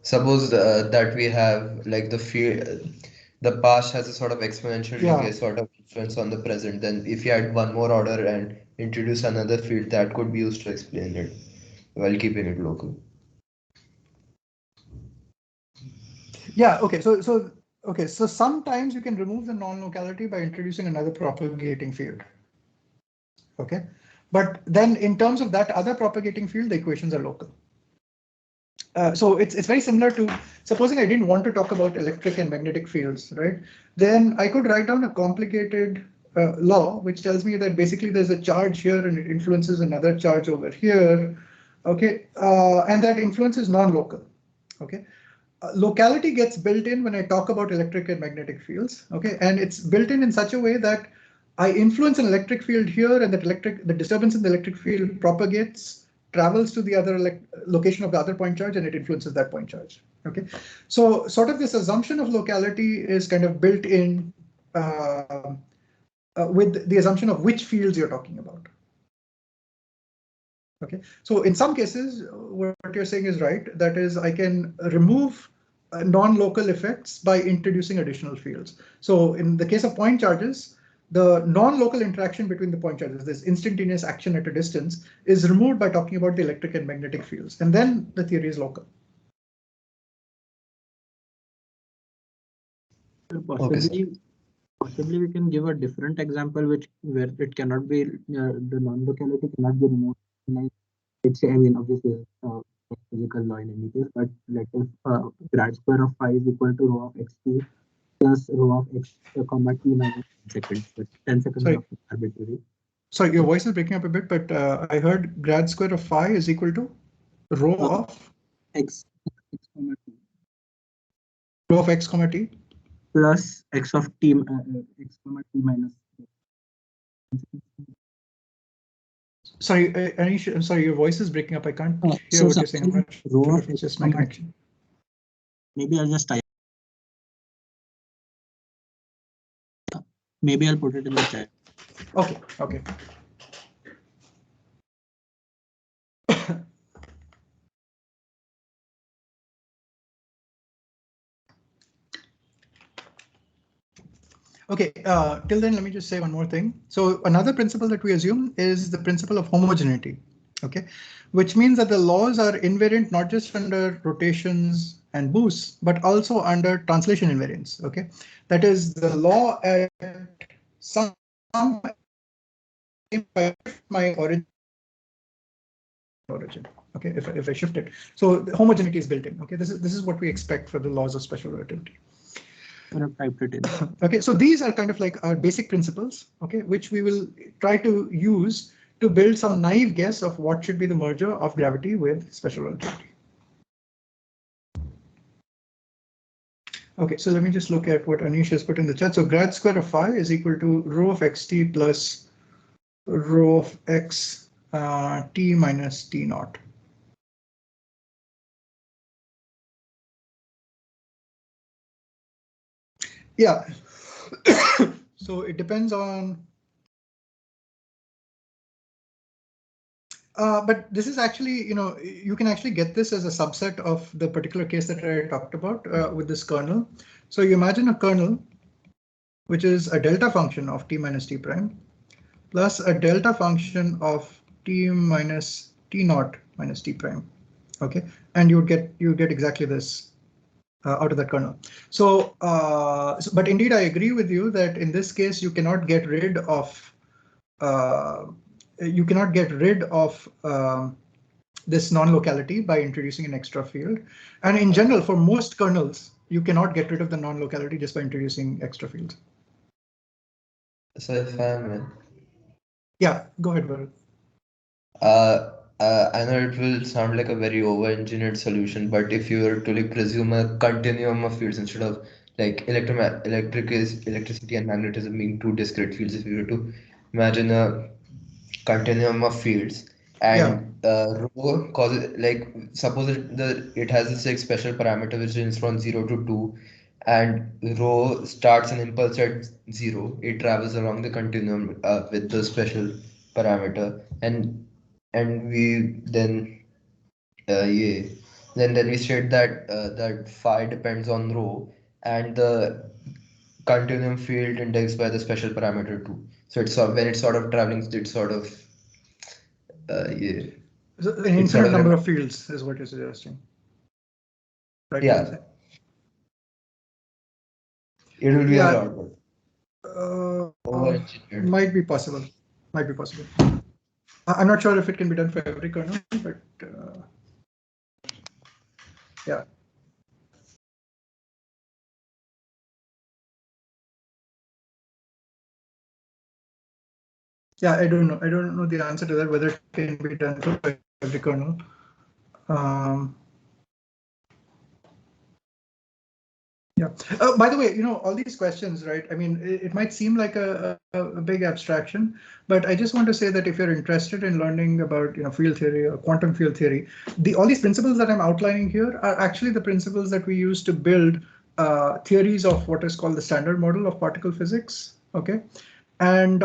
S6: Suppose that we have like the field, the past has a sort of exponential decay sort of influence on the present. Then if you add one more order and introduce another field, that could be used to explain it while keeping it local.
S1: Yeah. Okay. So sometimes you can remove the non-locality by introducing another propagating field. Okay, but then in terms of that other propagating field, the equations are local. So it's very similar to supposing I didn't want to talk about electric and magnetic fields, right? Then I could write down a complicated law which tells me that basically there's a charge here and it influences another charge over here. Okay, and that influence is non-local. Okay. Locality gets built in when I talk about electric and magnetic fields. Okay, and it's built in such a way that I influence an electric field here, and the disturbance in the electric field propagates, travels to the other location of the other point charge, and it influences that point charge. Okay, so sort of this assumption of locality is kind of built in with the assumption of which fields you're talking about. Okay, so in some cases, what you're saying is right. That is, I can remove non-local effects by introducing additional fields. So in the case of point charges, the non-local interaction between the point charges, this instantaneous action at a distance, is removed by talking about the electric and magnetic fields, and then the theory is local.
S7: Possibly we can give a different example where it cannot be the non-locality cannot be removed. Like it's, I mean, obviously physical law in any case, but let if grad square of phi is equal to rho of xt plus rho of x comma t minus 10 seconds. But 10 seconds is arbitrary.
S1: Sorry, your voice is breaking up a bit, but I heard grad square of phi is equal to rho of
S7: x comma t.
S1: Rho of x comma t
S7: plus x of t x comma t minus.
S1: Sorry, Anish, I'm sorry, your voice is breaking up. I can't hear what you're saying.
S7: Rho of
S1: it's just my connection.
S7: Maybe I'll just type. Maybe I'll put it in the chat.
S1: Okay, okay. Okay, till then, let me just say one more thing. So another principle that we assume is the principle of homogeneity, okay, which means that the laws are invariant not just under rotations and boosts, but also under translation invariance, okay? That is the law at some my origin, okay, if I shift it. So the homogeneity is built in, okay? This is what we expect for the laws of special relativity. Okay, so these are kind of like our basic principles, okay, which we will try to use to build some naive guess of what should be the merger of gravity with special relativity. Okay, so let me just look at what Anish has put in the chat. So grad square of phi is equal to rho of xt plus rho of x t minus t naught. Yeah, so it depends on. But this is actually, you can actually get this as a subset of the particular case that I talked about with this kernel. So you imagine a kernel, which is a delta function of t minus t prime, plus a delta function of t minus t naught minus t prime. Okay, and you get exactly this out of that kernel. So, but indeed, I agree with you that in this case you cannot get rid of this non-locality by introducing an extra field. And in general, for most kernels, you cannot get rid of the non-locality just by introducing extra fields.
S6: So if I'm in.
S1: Yeah, go ahead, Varun.
S6: I know it will sound like a very over-engineered solution, but if you were to like presume a continuum of fields instead of like electricity and magnetism being two discrete fields, if you were to imagine a continuum of fields and rho causes like suppose it has this like special parameter which is from 0 to 2 and rho starts an impulse at 0, it travels along the continuum with the special parameter and we then yeah then we state that that phi depends on rho and the continuum field indexed by the special parameter 2. So it's when it's sort of traveling, it's sort of yeah.
S1: So an
S6: It's sort
S1: infinite
S6: of
S1: number of fields is what you're suggesting, right?
S6: yeah. It will be a lot, but
S1: might be possible. Might be possible. I'm not sure if it can be done for every kernel, but yeah. Yeah, I don't know. I don't know the answer to that, whether it can be done for every kernel. Yeah. By the way, all these questions, right? I mean, it might seem like a big abstraction, but I just want to say that if you're interested in learning about, field theory or quantum field theory, all these principles that I'm outlining here are actually the principles that we use to build theories of what is called the standard model of particle physics. Okay. And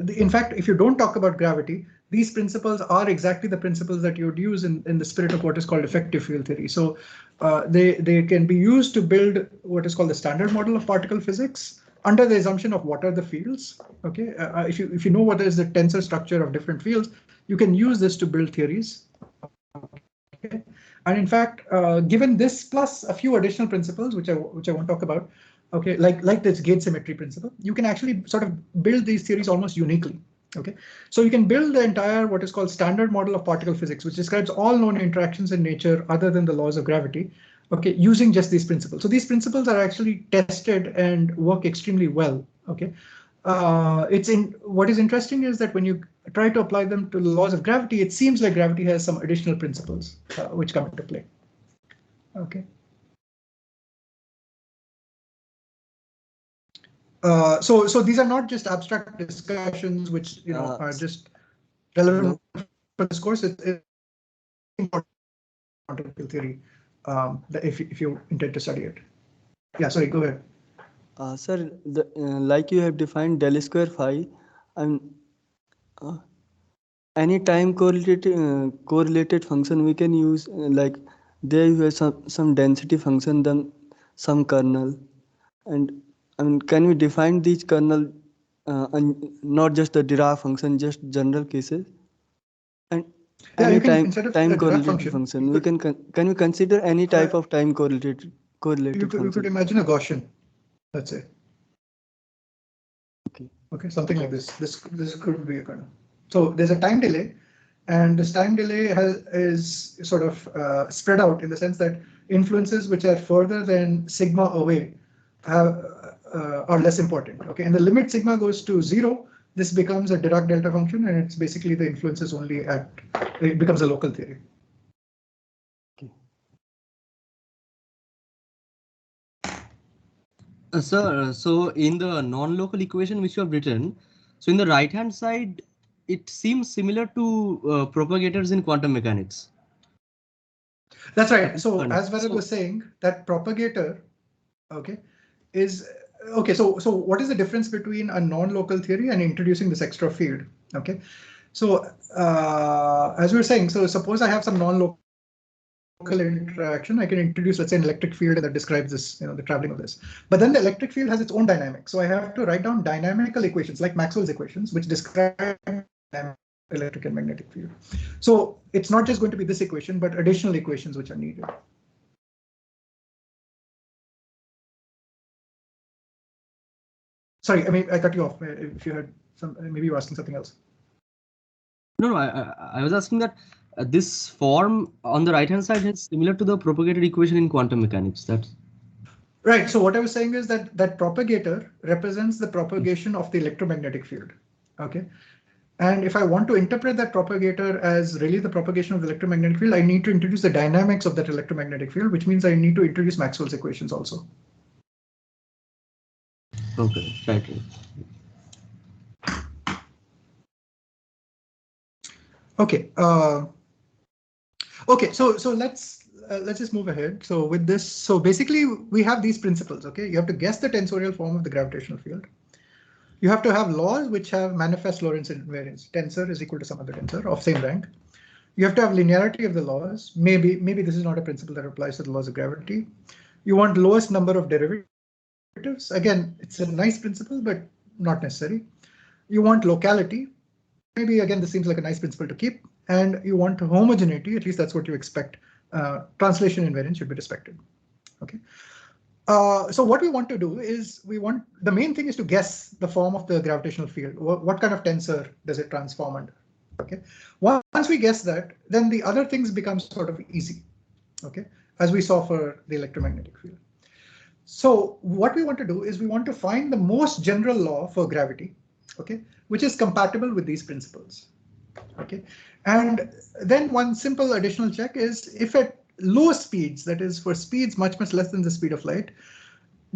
S1: in fact, if you don't talk about gravity, these principles are exactly the principles that you would use in the spirit of what is called effective field theory. So they can be used to build what is called the standard model of particle physics under the assumption of what are the fields. Okay, if you know what is the tensor structure of different fields, you can use this to build theories. Okay. And in fact, given this plus a few additional principles, which I won't talk about, okay, like this gauge symmetry principle, you can actually sort of build these theories almost uniquely. Okay, so you can build the entire what is called standard model of particle physics, which describes all known interactions in nature other than the laws of gravity. Okay, using just these principles. So these principles are actually tested and work extremely well. Okay, what is interesting is that when you try to apply them to the laws of gravity, it seems like gravity has some additional principles which come into play. Okay. So these are not just abstract discussions which are just relevant for this course. It's important quantum field theory if you intend to study it. Yeah, sorry, go ahead.
S8: Sir, like you have defined del square phi, and any time correlated function we can use like there you have some density function, then some kernel, and I mean, can we define these kernel and not just the Dirac function, just general cases? And
S1: Yeah,
S8: any
S1: you can,
S8: time correlated function, we can we consider any type of time correlated function?
S1: You could imagine a Gaussian, let's say. Okay, something like this. This could be a kernel. So there's a time delay, and this time delay is sort of spread out in the sense that influences which are further than sigma away are less important. Okay, and the limit sigma goes to 0, this becomes a Dirac delta function, and it's basically the influences only it becomes a local theory.
S9: Sir, so in the non-local equation which you have written, so in the right hand side, it seems similar to propagators in quantum mechanics.
S1: That's right. So as Varun was saying, that propagator, okay, is okay. So what is the difference between a non-local theory and introducing this extra field? Okay, so as we were saying, so suppose I have some non-local interaction, I can introduce, let's say, an electric field that describes this, the traveling of this. But then the electric field has its own dynamics. So I have to write down dynamical equations like Maxwell's equations, which describe electric and magnetic field. So it's not just going to be this equation, but additional equations which are needed. Sorry, I mean, I cut you off. If you had some, maybe you're asking something else.
S9: No, I was asking that this form on the right hand side is similar to the propagated equation in quantum mechanics. That's
S1: right. So what I was saying is that propagator represents the propagation of the electromagnetic field. OK, and if I want to interpret that propagator as really the propagation of the electromagnetic field, I need to introduce the dynamics of that electromagnetic field, which means I need to introduce Maxwell's equations also.
S9: okay, right.
S1: Okay. Okay. So let's just move ahead. So with this, so basically we have these principles. Okay, you have to guess the tensorial form of the gravitational field. You have to have laws which have manifest Lorentz invariance. Tensor is equal to some other tensor of same rank. You have to have linearity of the laws. Maybe this is not a principle that applies to the laws of gravity. You want lowest number of derivatives. Again, it's a nice principle, but not necessary. You want locality. Maybe again, this seems like a nice principle to keep. And you want homogeneity. At least that's what you expect. Translation invariance should be respected. Okay. So what we want to do is the main thing is to guess the form of the gravitational field. What kind of tensor does it transform under? Okay. Once we guess that, then the other things become sort of easy. Okay, as we saw for the electromagnetic field. So what we want to do is we want to find the most general law for gravity, okay, which is compatible with these principles. Okay, and then one simple additional check is if at low speeds, that is for speeds much less than the speed of light,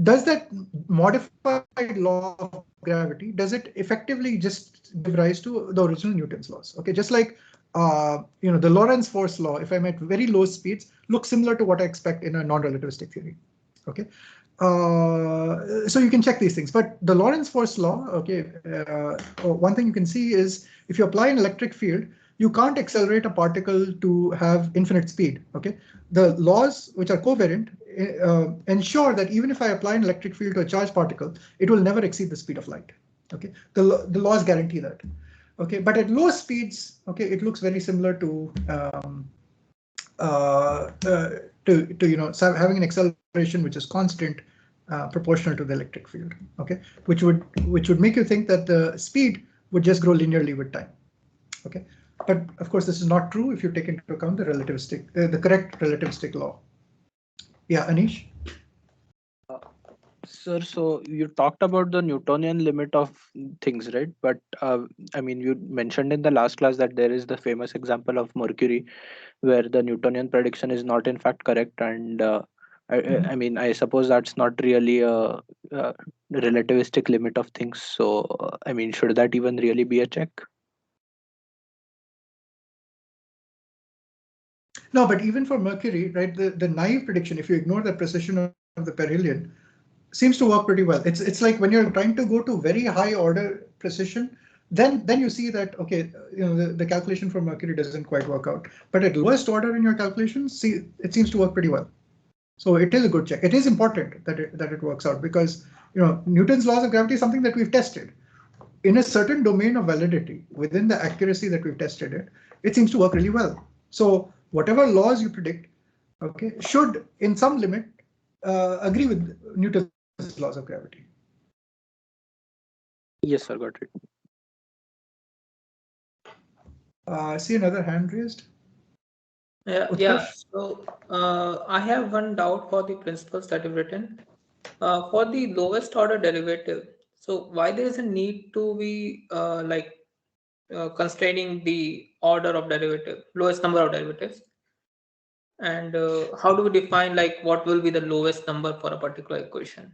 S1: does that modified law of gravity, does it effectively just give rise to the original Newton's laws? Okay, just like the Lorentz force law, if I'm at very low speeds, looks similar to what I expect in a non-relativistic theory. Okay, so you can check these things, but the Lorentz force law, okay, one thing you can see is if you apply an electric field, you can't accelerate a particle to have infinite speed. Okay, the laws which are covariant ensure that even if I apply an electric field to a charged particle, it will never exceed the speed of light. Okay, the laws guarantee that. Okay, but at low speeds, okay, it looks very similar to having an acceleration which is constant, proportional to the electric field. Okay, which would make you think that the speed would just grow linearly with time. Okay, but of course this is not true if you take into account the the correct relativistic law. Yeah, Anish.
S7: Sir, so you talked about the Newtonian limit of things, right? But I mean, you mentioned in the last class that there is the famous example of Mercury, where the Newtonian prediction is not in fact correct, and I mean, I suppose that's not really a relativistic limit of things. So, I mean, should that even really be a check?
S1: No, but even for Mercury, right, the naive prediction, if you ignore the precision of the perihelion, seems to work pretty well. It's like when you're trying to go to very high order precision, then you see that, okay, the calculation for Mercury doesn't quite work out. But at lowest order in your calculations, see, it seems to work pretty well. So it is a good check. It is important that it works out because Newton's laws of gravity is something that we've tested. In a certain domain of validity, within the accuracy that we've tested it seems to work really well. So whatever laws you predict, okay, should in some limit agree with Newton's laws of gravity.
S7: Yes, sir, got it.
S1: I see another hand raised.
S2: Yeah. So I have one doubt for the principles that you've written. For the lowest order derivative, so why there is a need to be constraining the order of derivative, lowest number of derivatives? And how do we define what will be the lowest number for a particular equation?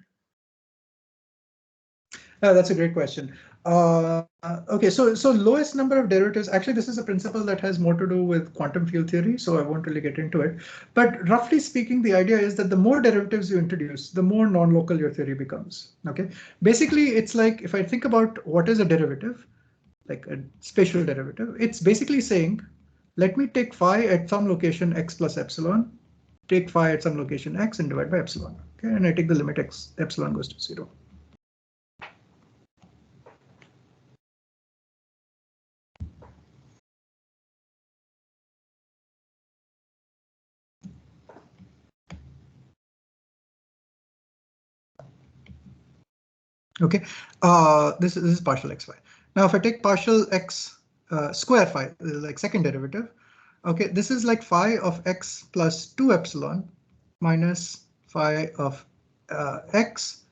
S1: That's a great question. Okay, so lowest number of derivatives, actually this is a principle that has more to do with quantum field theory, so I won't really get into it. But roughly speaking, the idea is that the more derivatives you introduce, the more non-local your theory becomes. Okay, basically it's like if I think about what is a derivative, like a spatial derivative, it's basically saying let me take phi at some location x plus epsilon, take phi at some location x and divide by epsilon. Okay, and I take the limit x epsilon goes to 0. Okay, this is partial xy. Now, if I take partial x square phi, like second derivative, okay, this is like phi of x plus 2 epsilon minus phi of x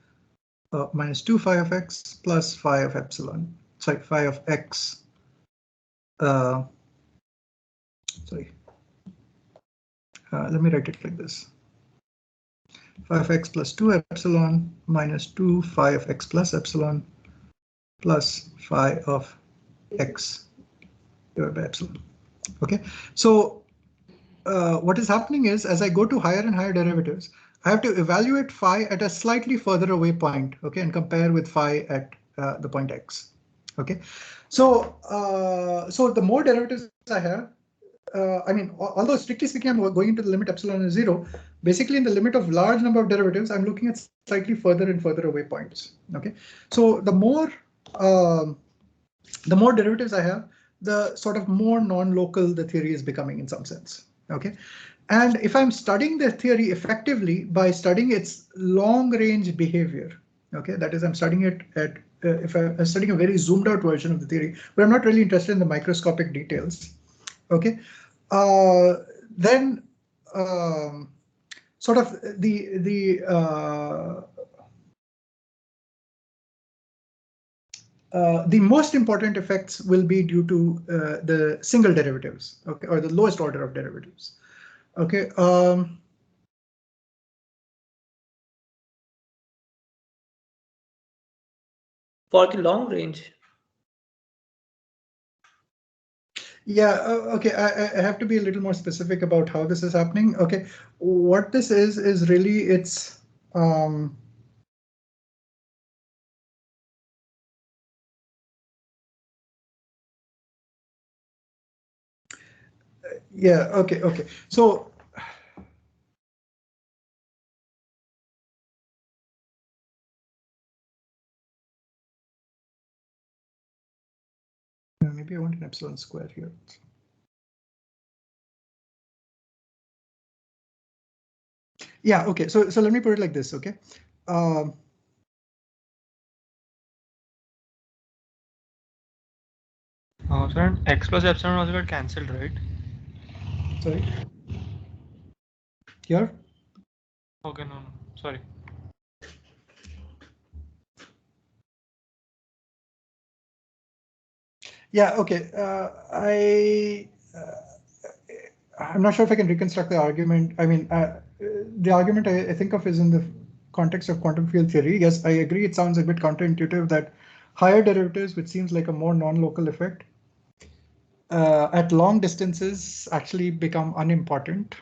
S1: minus 2 phi of x plus phi of epsilon. Sorry, phi of x. Sorry. Let me write it like this. Phi of x plus 2 epsilon minus 2 phi of x plus epsilon plus phi of x divided by epsilon. Okay, so what is happening is as I go to higher and higher derivatives, I have to evaluate phi at a slightly further away point, okay, and compare with phi at the point x. Okay, so so the more derivatives I have, I mean, although strictly speaking, I'm going into the limit epsilon is 0. Basically, in the limit of large number of derivatives, I'm looking at slightly further and further away points. Okay, so the more derivatives I have, the sort of more non-local the theory is becoming in some sense. Okay, and if I'm studying the theory effectively by studying its long-range behavior, okay, that is, I'm studying it at if I'm studying a very zoomed out version of the theory, but I'm not really interested in the microscopic details. Okay, then sort of the most important effects will be due to the single derivatives, okay, or the lowest order of derivatives. Okay.
S2: For the long range.
S1: Yeah, okay, I have to be a little more specific about how this is happening. Okay, what this is really it's yeah, okay. So maybe I want an epsilon square here. Yeah, okay, so let me put it like this, okay.
S10: So x plus epsilon also got cancelled, right?
S1: Sorry. Here?
S10: Okay, no, sorry.
S1: Yeah, okay. I'm not sure if I can reconstruct the argument. I mean, the argument I think of is in the context of quantum field theory. Yes, I agree. It sounds a bit counterintuitive that higher derivatives, which seems like a more non-local effect, at long distances actually become unimportant.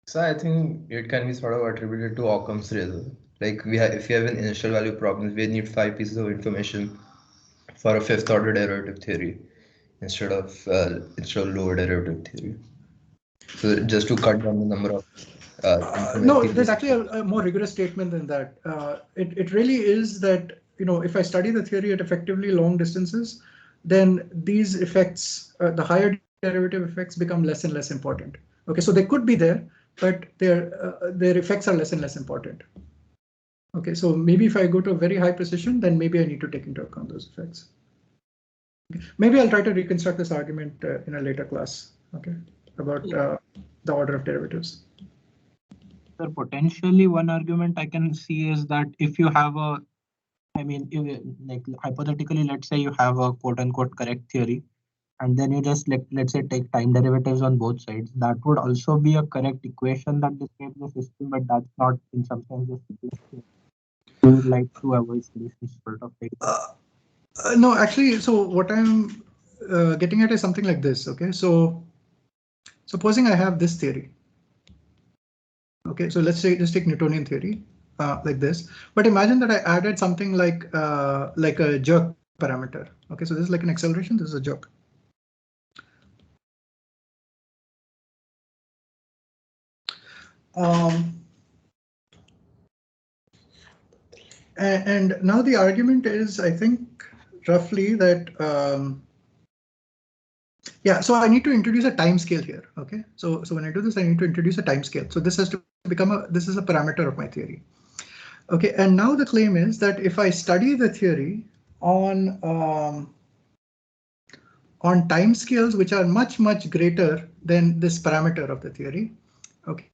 S6: So I think it can be sort of attributed to Occam's razor. Like if you have an initial value problem, we need 5 pieces of information for a fifth order derivative theory instead of lower derivative theory. So just to cut down the number of
S1: no, there's actually a more rigorous statement than that. It really is that, you know, if I study the theory at effectively long distances, then these effects, the higher derivative effects, become less and less important. Okay, so they could be there, but their effects are less and less important. Okay, so maybe if I go to a very high precision, then maybe I need to take into account those effects. Okay. Maybe I'll try to reconstruct this argument in a later class. Okay, about the order of derivatives.
S7: So potentially one argument I can see is that if you have a, I mean, like hypothetically, let's say you have a quote unquote correct theory, and then you just let's say take time derivatives on both sides, that would also be a correct equation that describes the system, but that's not in some sense the situation. You would like to avoid solutions sort of like that.
S1: No, actually, so what I'm getting at is something like this. Okay, so supposing I have this theory. Okay, so let's say just take Newtonian theory like this. But imagine that I added something like a jerk parameter. Okay, so this is like an acceleration. This is a jerk. And now the argument is, I think, roughly that, yeah, so I need to introduce a time scale here. Okay, so when I do this, I need to introduce a time scale. So this has to become this is a parameter of my theory. Okay, and now the claim is that if I study the theory on time scales which are much greater than this parameter of the theory, okay,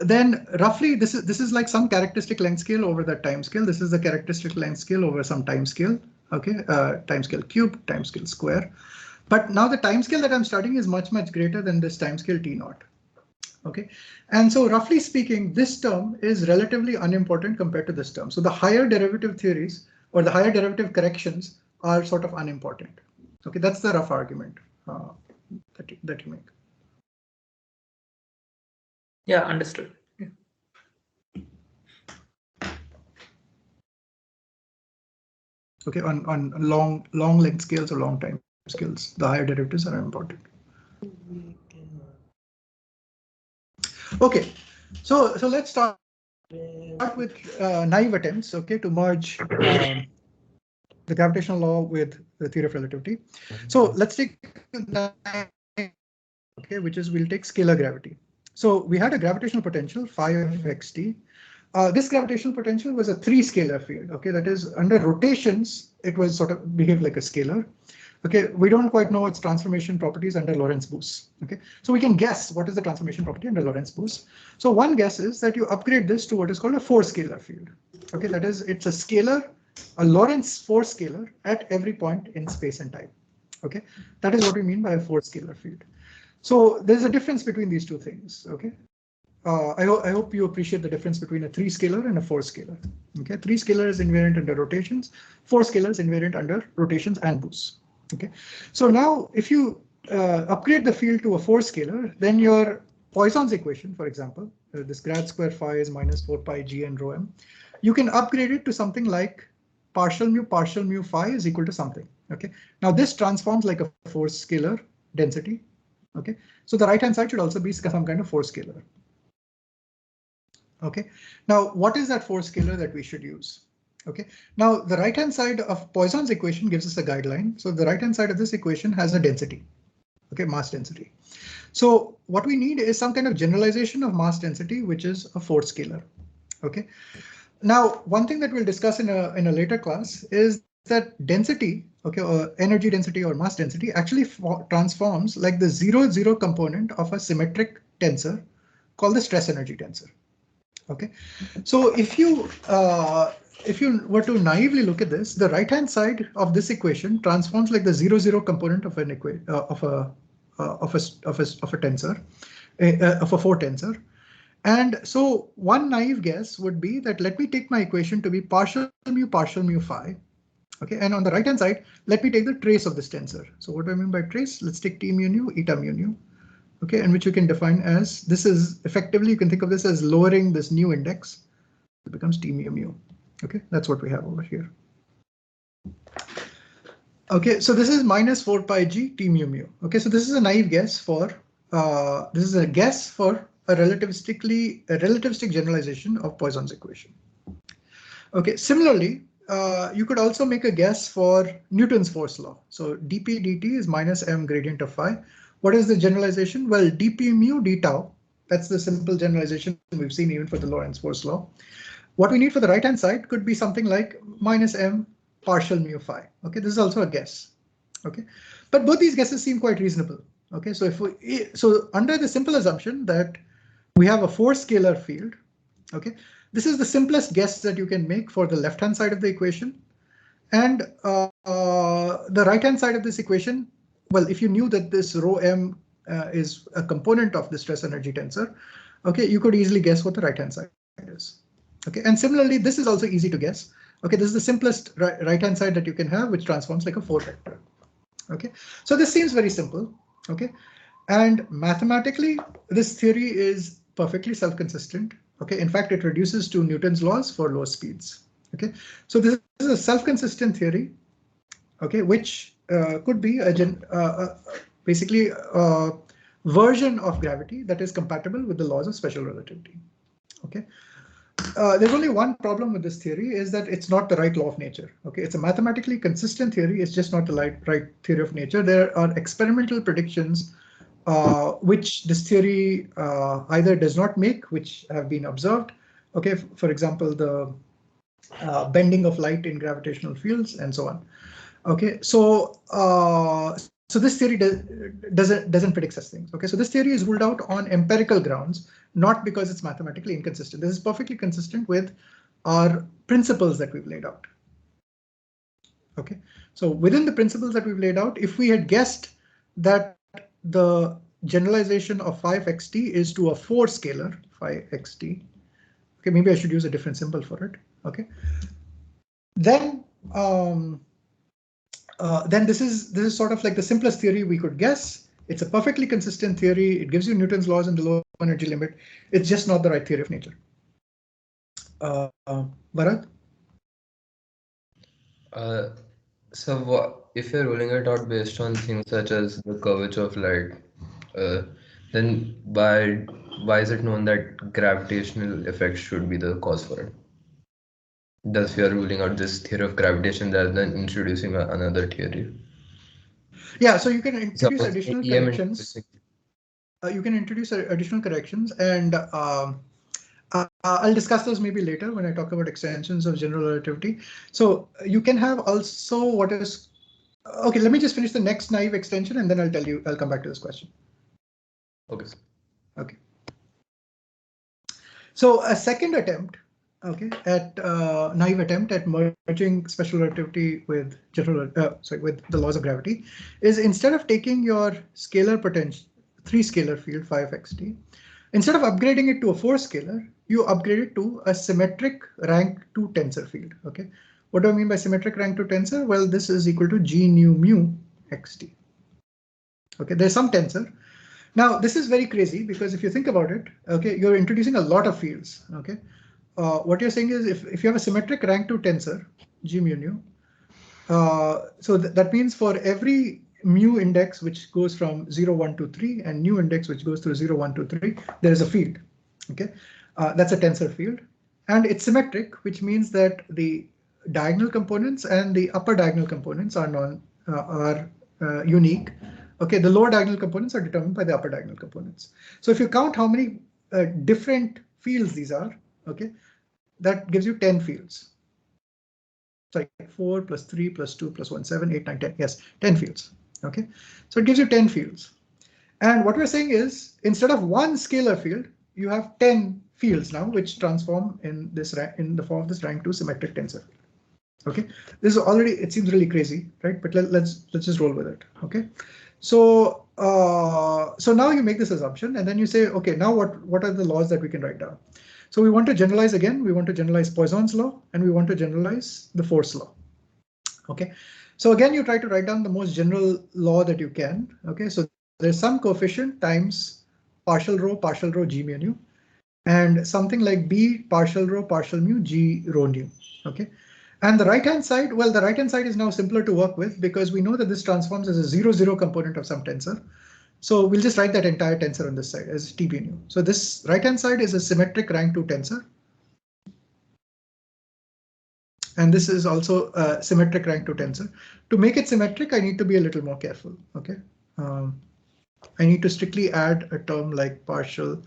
S1: then roughly this is like some characteristic length scale over that time scale. This is the characteristic length scale over some time scale. Okay, time scale cube, time scale square. But now the time scale that I'm studying is much greater than this time scale t naught. Okay, and so roughly speaking, this term is relatively unimportant compared to this term. So the higher derivative theories or the higher derivative corrections are sort of unimportant. Okay, that's the rough argument that you make.
S2: Yeah, understood.
S1: Yeah. Okay, on long length scales or long time scales, the higher derivatives are important. Okay, so let's start with naive attempts, okay, to merge the gravitational law with the theory of relativity. So let's take okay, which is we'll take scalar gravity. So we had a gravitational potential phi of xt. This gravitational potential was a 3-scalar field. Okay, that is under rotations, it was sort of behaved like a scalar. Okay, we don't quite know its transformation properties under Lorentz-Bus. Okay, so we can guess what is the transformation property under Lorentz-Bus. So one guess is that you upgrade this to what is called a 4-scalar field. Okay, that is, it's a scalar, a Lorentz 4-scalar at every point in space and time. Okay, that is what we mean by a 4-scalar field. So there's a difference between these two things. Okay, I hope you appreciate the difference between a 3-scalar and a 4-scalar. Okay, 3-scalar is invariant under rotations, 4-scalar is invariant under rotations and Bus. Okay, so now if you upgrade the field to a 4-scalar, then your Poisson's equation, for example, this grad square phi is minus 4 pi g and rho m, you can upgrade it to something like partial mu phi is equal to something. Okay, now this transforms like a 4-scalar density. Okay, so the right hand side should also be some kind of 4-scalar. Okay, now what is that 4-scalar that we should use? Okay, now the right hand side of Poisson's equation gives us a guideline. So the right hand side of this equation has a density. Okay, mass density. So what we need is some kind of generalization of mass density, which is a 4-scalar. Okay, now one thing that we'll discuss in a later class is that density, okay, or energy density or mass density actually transforms like the 0 component of a symmetric tensor called the stress energy tensor. Okay, so if you were to naively look at this, the right hand side of this equation transforms like the 0 component of an of a tensor, of a 4 tensor. And so one naive guess would be that let me take my equation to be partial mu phi. Okay, and on the right hand side, let me take the trace of this tensor. So what do I mean by trace? Let's take t mu nu, eta mu nu. Okay, and which you can define as, this is effectively, you can think of this as lowering this new index. It becomes t mu mu. Okay, that's what we have over here. Okay, so this is minus 4 pi g t mu mu. Okay, so this is a naive guess for, this is a guess for a relativistic generalization of Poisson's equation. Okay, similarly, you could also make a guess for Newton's force law. So dp dt is minus m gradient of phi. What is the generalization? Well, dp mu d tau, that's the simple generalization we've seen even for the Lorentz force law. What we need for the right hand side could be something like minus m partial mu phi. Okay, this is also a guess. Okay, but both these guesses seem quite reasonable. Okay, so so under the simple assumption that we have a 4-scalar field, okay, this is the simplest guess that you can make for the left hand side of the equation. And the right hand side of this equation, well, if you knew that this rho m is a component of the stress energy tensor, okay, you could easily guess what the right hand side is. Okay, and similarly, this is also easy to guess. Okay, this is the simplest right hand side that you can have, which transforms like a 4 vector. Okay, so this seems very simple. Okay, and mathematically, this theory is perfectly self-consistent. Okay, in fact, it reduces to Newton's laws for low speeds. Okay, so this is a self-consistent theory. Okay, which could be basically version of gravity that is compatible with the laws of special relativity. Okay. There's only one problem with this theory is that it's not the right law of nature. Okay, it's a mathematically consistent theory. It's just not the right theory of nature. There are experimental predictions which this theory either does not make, which have been observed. Okay, for example, the bending of light in gravitational fields and so on. Okay, so so this theory doesn't predict such things. Okay, so this theory is ruled out on empirical grounds, not because it's mathematically inconsistent. This is perfectly consistent with our principles that we've laid out. Okay, so within the principles that we've laid out, if we had guessed that the generalization of 5xt is to a 4 scalar 5xt, okay, maybe I should use a different symbol for it. Okay, then this is sort of like the simplest theory we could guess. It's a perfectly consistent theory. It gives you Newton's laws and the low energy limit. It's just not the right theory of nature. Bharat?
S6: So what, if you're ruling it out based on things such as the curvature of light, then why is it known that gravitational effects should be the cause for it? Thus, we are ruling out this theory of gravitation rather than introducing another theory.
S1: Yeah, so you can introduce additional corrections. You can introduce additional corrections, and I'll discuss those maybe later when I talk about extensions of general relativity. So you can have also what is, okay, let me just finish the next naive extension and then I'll come back to this question.
S6: Okay.
S1: Okay. So a second attempt, okay, at naive attempt at merging special relativity with with the laws of gravity is, instead of taking your scalar potential, 3 scalar field 5xt, instead of upgrading it to a 4 scalar, you upgrade it to a symmetric rank 2 tensor field. Okay, what do I mean by symmetric rank 2 tensor? Well, this is equal to g nu mu xt. Okay, there's some tensor. Now this is very crazy because if you think about it, okay, you're introducing a lot of fields. Okay, what you're saying is if you have a symmetric rank 2 tensor g mu nu, so that means for every mu index which goes from 0, 1, 2, 3 and nu index which goes through 0, 1, 2, 3, there is a field. Okay, that's a tensor field, and it's symmetric, which means that the diagonal components and the upper diagonal components are unique. Okay, the lower diagonal components are determined by the upper diagonal components. So if you count how many different fields these are, okay, that gives you 10 fields. Sorry, 4 plus 3 plus 2 plus 1, 7, 8, 9, 10. Yes, 10 fields. Okay, so it gives you 10 fields. And what we're saying is, instead of one scalar field, you have 10 fields now, which transform in the form of this rank 2 symmetric tensor field. Okay, this is already, it seems really crazy, right? But let's just roll with it. Okay, so so now you make this assumption, and then you say, okay, now what are the laws that we can write down? So we want to generalize again. We want to generalize Poisson's law, and we want to generalize the force law. Okay, so again, you try to write down the most general law that you can. Okay, so there's some coefficient times partial rho g mu nu, and something like b partial mu g rho nu. Okay, and the right hand side, well, the right hand side is now simpler to work with because we know that this transforms as a 0, 0 component of some tensor. So we'll just write that entire tensor on this side as t b nu. So this right hand side is a symmetric rank 2 tensor. And this is also a symmetric rank 2 tensor. To make it symmetric, I need to be a little more careful. Okay, I need to strictly add a term like partial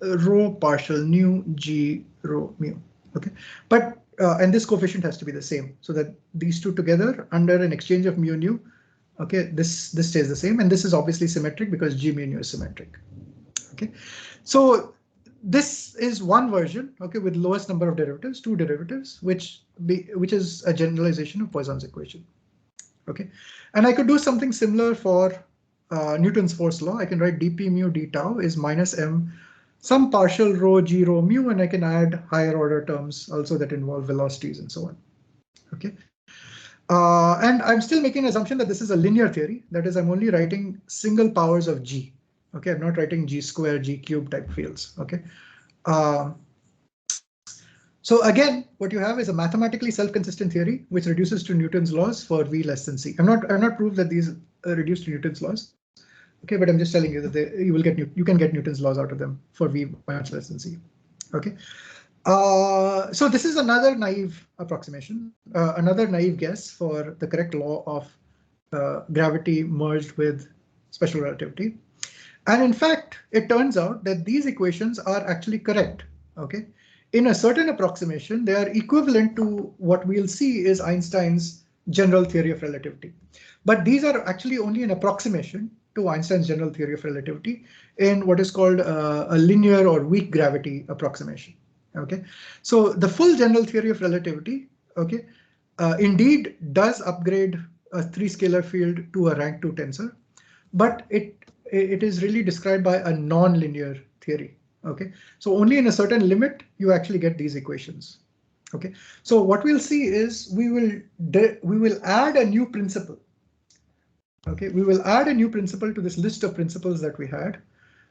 S1: rho partial nu g rho mu. Okay, but and this coefficient has to be the same so that these two together under an exchange of mu nu. Okay, this stays the same, and this is obviously symmetric because g mu nu is symmetric. Okay, so this is one version, okay, with lowest number of derivatives, 2 derivatives, which is a generalization of Poisson's equation. Okay, and I could do something similar for Newton's force law. I can write dp mu d tau is minus m some partial rho g rho mu, and I can add higher order terms also that involve velocities and so on. Okay, and I'm still making an assumption that this is a linear theory. That is, I'm only writing single powers of g. Okay, I'm not writing g square, g cube type fields. Okay, so again, what you have is a mathematically self-consistent theory which reduces to Newton's laws for v less than c. I'm not proved that these reduce to Newton's laws, Okay, but I'm just telling you that you can get Newton's laws out of them for v much less than c. Okay. So this is another naive approximation, another naive guess for the correct law of gravity merged with special relativity. And in fact, it turns out that these equations are actually correct. Okay, in a certain approximation, they are equivalent to what we'll see is Einstein's general theory of relativity. But these are actually only an approximation to Einstein's general theory of relativity in what is called a linear or weak gravity approximation. Okay, so the full general theory of relativity, okay, indeed does upgrade a 3-scalar field to a rank 2 tensor, but it is really described by a non-linear theory. Okay, so only in a certain limit you actually get these equations. Okay, so what we'll see is we will add a new principle. Okay, we will add a new principle to this list of principles that we had.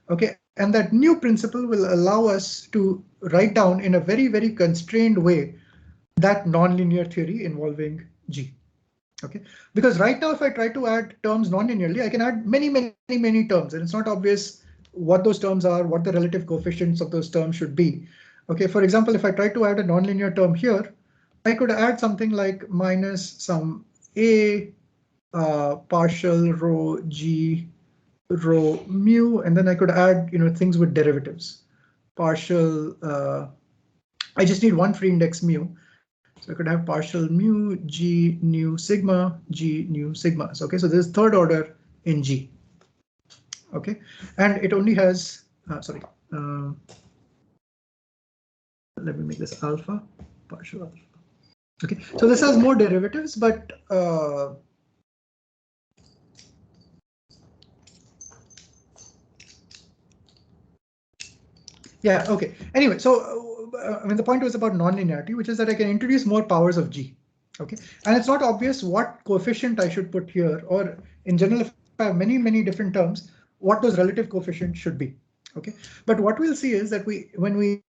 S1: Okay, and that new principle will allow us to write down in a very, very constrained way that nonlinear theory involving G. Okay, because right now if I try to add terms non-linearly, I can add many terms, and it's not obvious what those terms are, what the relative coefficients of those terms should be. Okay, for example, if I try to add a nonlinear term here, I could add something like minus some a partial rho g rho mu, and then I could add things with derivatives. Partial, I just need one free index mu. So I could have partial mu g nu sigma g nu sigmas. Okay, so this is third order in G. Okay, and it only has sorry. Let me make this alpha, partial alpha. Okay, so this has more derivatives, but yeah, okay. Anyway, so I mean, the point was about nonlinearity, which is that I can introduce more powers of G. Okay, and it's not obvious what coefficient I should put here, or in general, if I have many different terms, what those relative coefficients should be. Okay, but what we'll see is that when we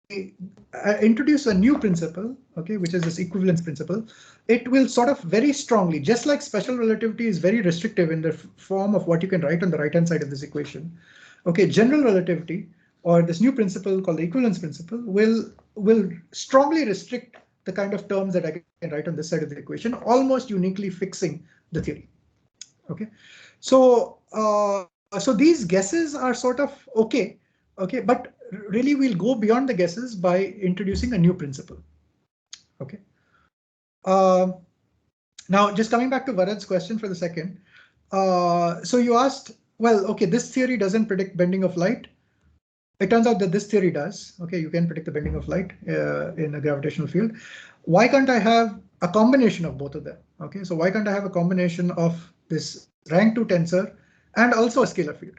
S1: introduce a new principle, okay, which is this equivalence principle, it will sort of very strongly, just like special relativity is very restrictive in the form of what you can write on the right-hand side of this equation. Okay, general relativity, or this new principle called the equivalence principle, will strongly restrict the kind of terms that I can write on this side of the equation, almost uniquely fixing the theory. Okay, so so these guesses are sort of okay, but really we'll go beyond the guesses by introducing a new principle. Okay. Now, just coming back to Varad's question for the second. So you asked, well, okay, this theory doesn't predict bending of light. It turns out that this theory does. Okay, you can predict the bending of light in a gravitational field. Why can't I have a combination of both of them? Okay, so why can't I have a combination of this rank 2 tensor and also a scalar field?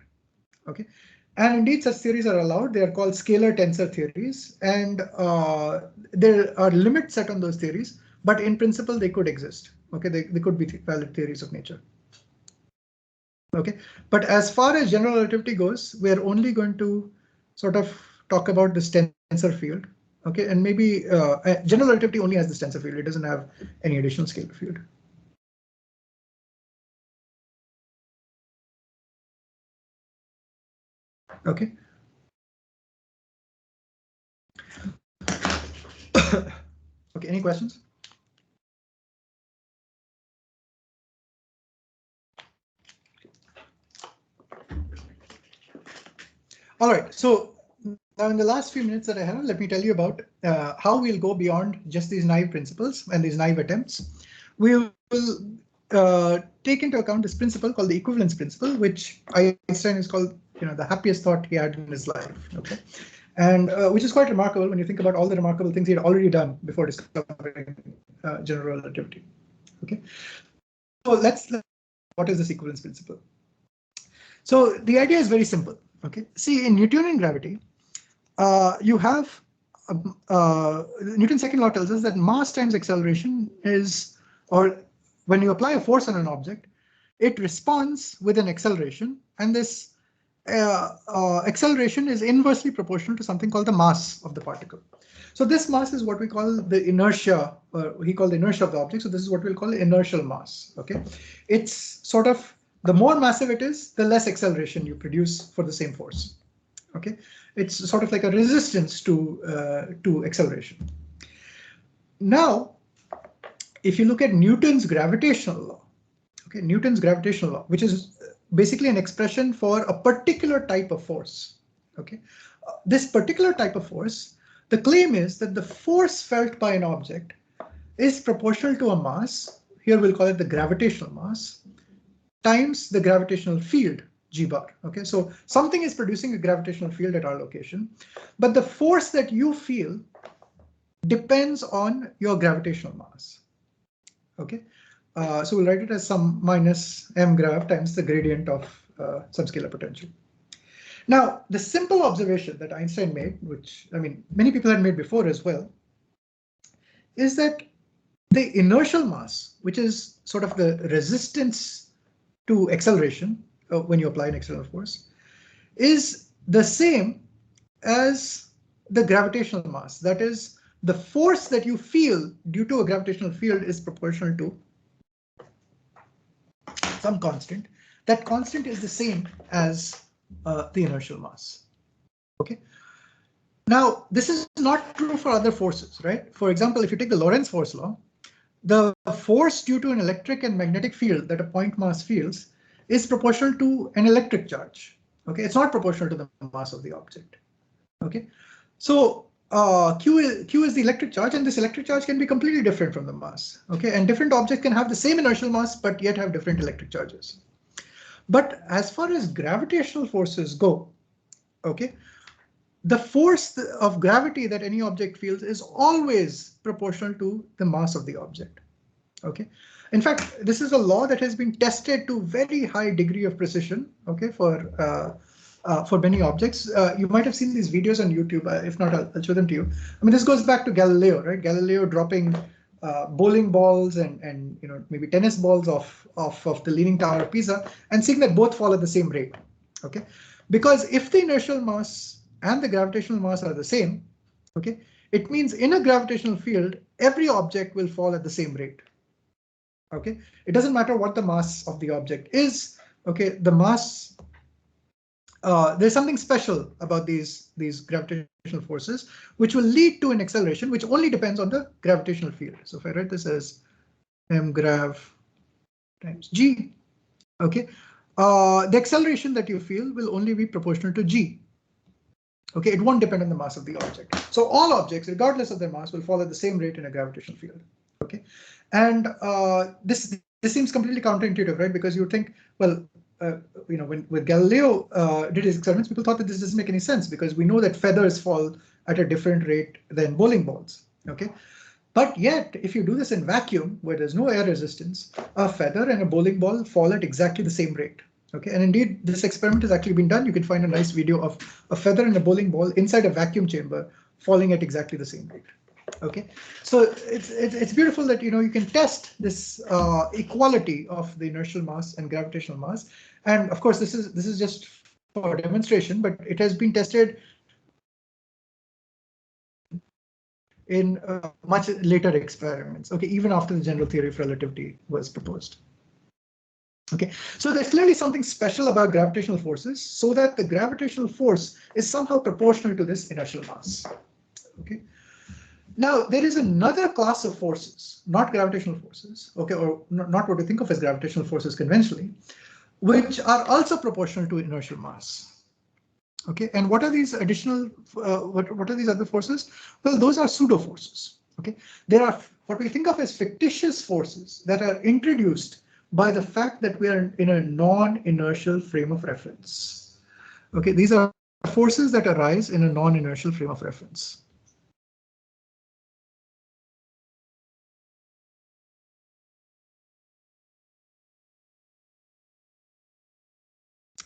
S1: Okay, and indeed such theories are allowed. They are called scalar tensor theories, and there are limits set on those theories, but in principle they could exist. Okay, they could be valid theories of nature. Okay, but as far as general relativity goes, we are only going to sort of talk about this tensor field. Okay, and maybe general relativity only has this tensor field. It doesn't have any additional scalar field. Okay. Okay, any questions? All right, so now in the last few minutes that I have, let me tell you about how we'll go beyond just these naive principles and these naive attempts. We will take into account this principle called the equivalence principle, which Einstein is called, the happiest thought he had in his life. Okay, and which is quite remarkable when you think about all the remarkable things he had already done before discovering general relativity. Okay, so let's what is this equivalence principle? So the idea is very simple. Okay, see, in Newtonian gravity, you have Newton's second law tells us that mass times acceleration is, or when you apply a force on an object, it responds with an acceleration, and this acceleration is inversely proportional to something called the mass of the particle. So this mass is what we call the inertia, he called the inertia of the object. So this is what we'll call inertial mass. Okay, it's sort of the more massive it is, the less acceleration you produce for the same force. Okay, it's sort of like a resistance to acceleration. Now, if you look at Newton's gravitational law, okay, Newton's gravitational law, which is basically an expression for a particular type of force. Okay, this particular type of force, the claim is that the force felt by an object is proportional to a mass, here we'll call it the gravitational mass, times the gravitational field, g bar. Okay, so something is producing a gravitational field at our location, but the force that you feel depends on your gravitational mass. Okay, so we'll write it as some minus m grav times the gradient of subscalar potential. Now, the simple observation that Einstein made, which I mean many people had made before as well, is that the inertial mass, which is sort of the resistance to acceleration when you apply an external force, is the same as the gravitational mass. That is, the force that you feel due to a gravitational field is proportional to some constant. That constant is the same as the inertial mass. Okay. Now, this is not true for other forces, right? For example, if you take the Lorentz force law, the force due to an electric and magnetic field that a point mass feels is proportional to an electric charge. Okay, it's not proportional to the mass of the object. Okay, so Q is the electric charge, and this electric charge can be completely different from the mass. Okay, and different objects can have the same inertial mass but yet have different electric charges. But as far as gravitational forces go, okay, the force of gravity that any object feels is always proportional to the mass of the object. Okay, in fact, this is a law that has been tested to very high degree of precision. Okay, for many objects. You might have seen these videos on YouTube. If not, I'll show them to you. I mean, this goes back to Galileo, right? Galileo dropping bowling balls and maybe tennis balls off the Leaning Tower of Pisa and seeing that both fall at the same rate. Okay, because if the inertial mass and the gravitational mass are the same, okay, it means in a gravitational field, every object will fall at the same rate. Okay, it doesn't matter what the mass of the object is. Okay, the mass, there's something special about these gravitational forces, which will lead to an acceleration, which only depends on the gravitational field. So if I write this as m grav times g, okay, the acceleration that you feel will only be proportional to g. Okay, it won't depend on the mass of the object. So all objects, regardless of their mass, will fall at the same rate in a gravitational field. Okay, and this seems completely counterintuitive, right? Because you think, well, when Galileo did his experiments, people thought that this doesn't make any sense because we know that feathers fall at a different rate than bowling balls. Okay, but yet if you do this in vacuum where there's no air resistance, a feather and a bowling ball fall at exactly the same rate. Okay, and indeed this experiment has actually been done. You can find a nice video of a feather and a bowling ball inside a vacuum chamber falling at exactly the same rate. Okay, so it's beautiful that you can test this equality of the inertial mass and gravitational mass, and of course this is just for demonstration, but it has been tested in much later experiments. Okay, even after the general theory of relativity was proposed. Okay, so there's clearly something special about gravitational forces, so that the gravitational force is somehow proportional to this inertial mass. Okay. Now, there is another class of forces, not gravitational forces, okay, or not what we think of as gravitational forces conventionally, which are also proportional to inertial mass. Okay, and what are these additional, what are these other forces? Well, those are pseudo forces. Okay, there are what we think of as fictitious forces that are introduced by the fact that we are in a non-inertial frame of reference. Okay, these are forces that arise in a non-inertial frame of reference.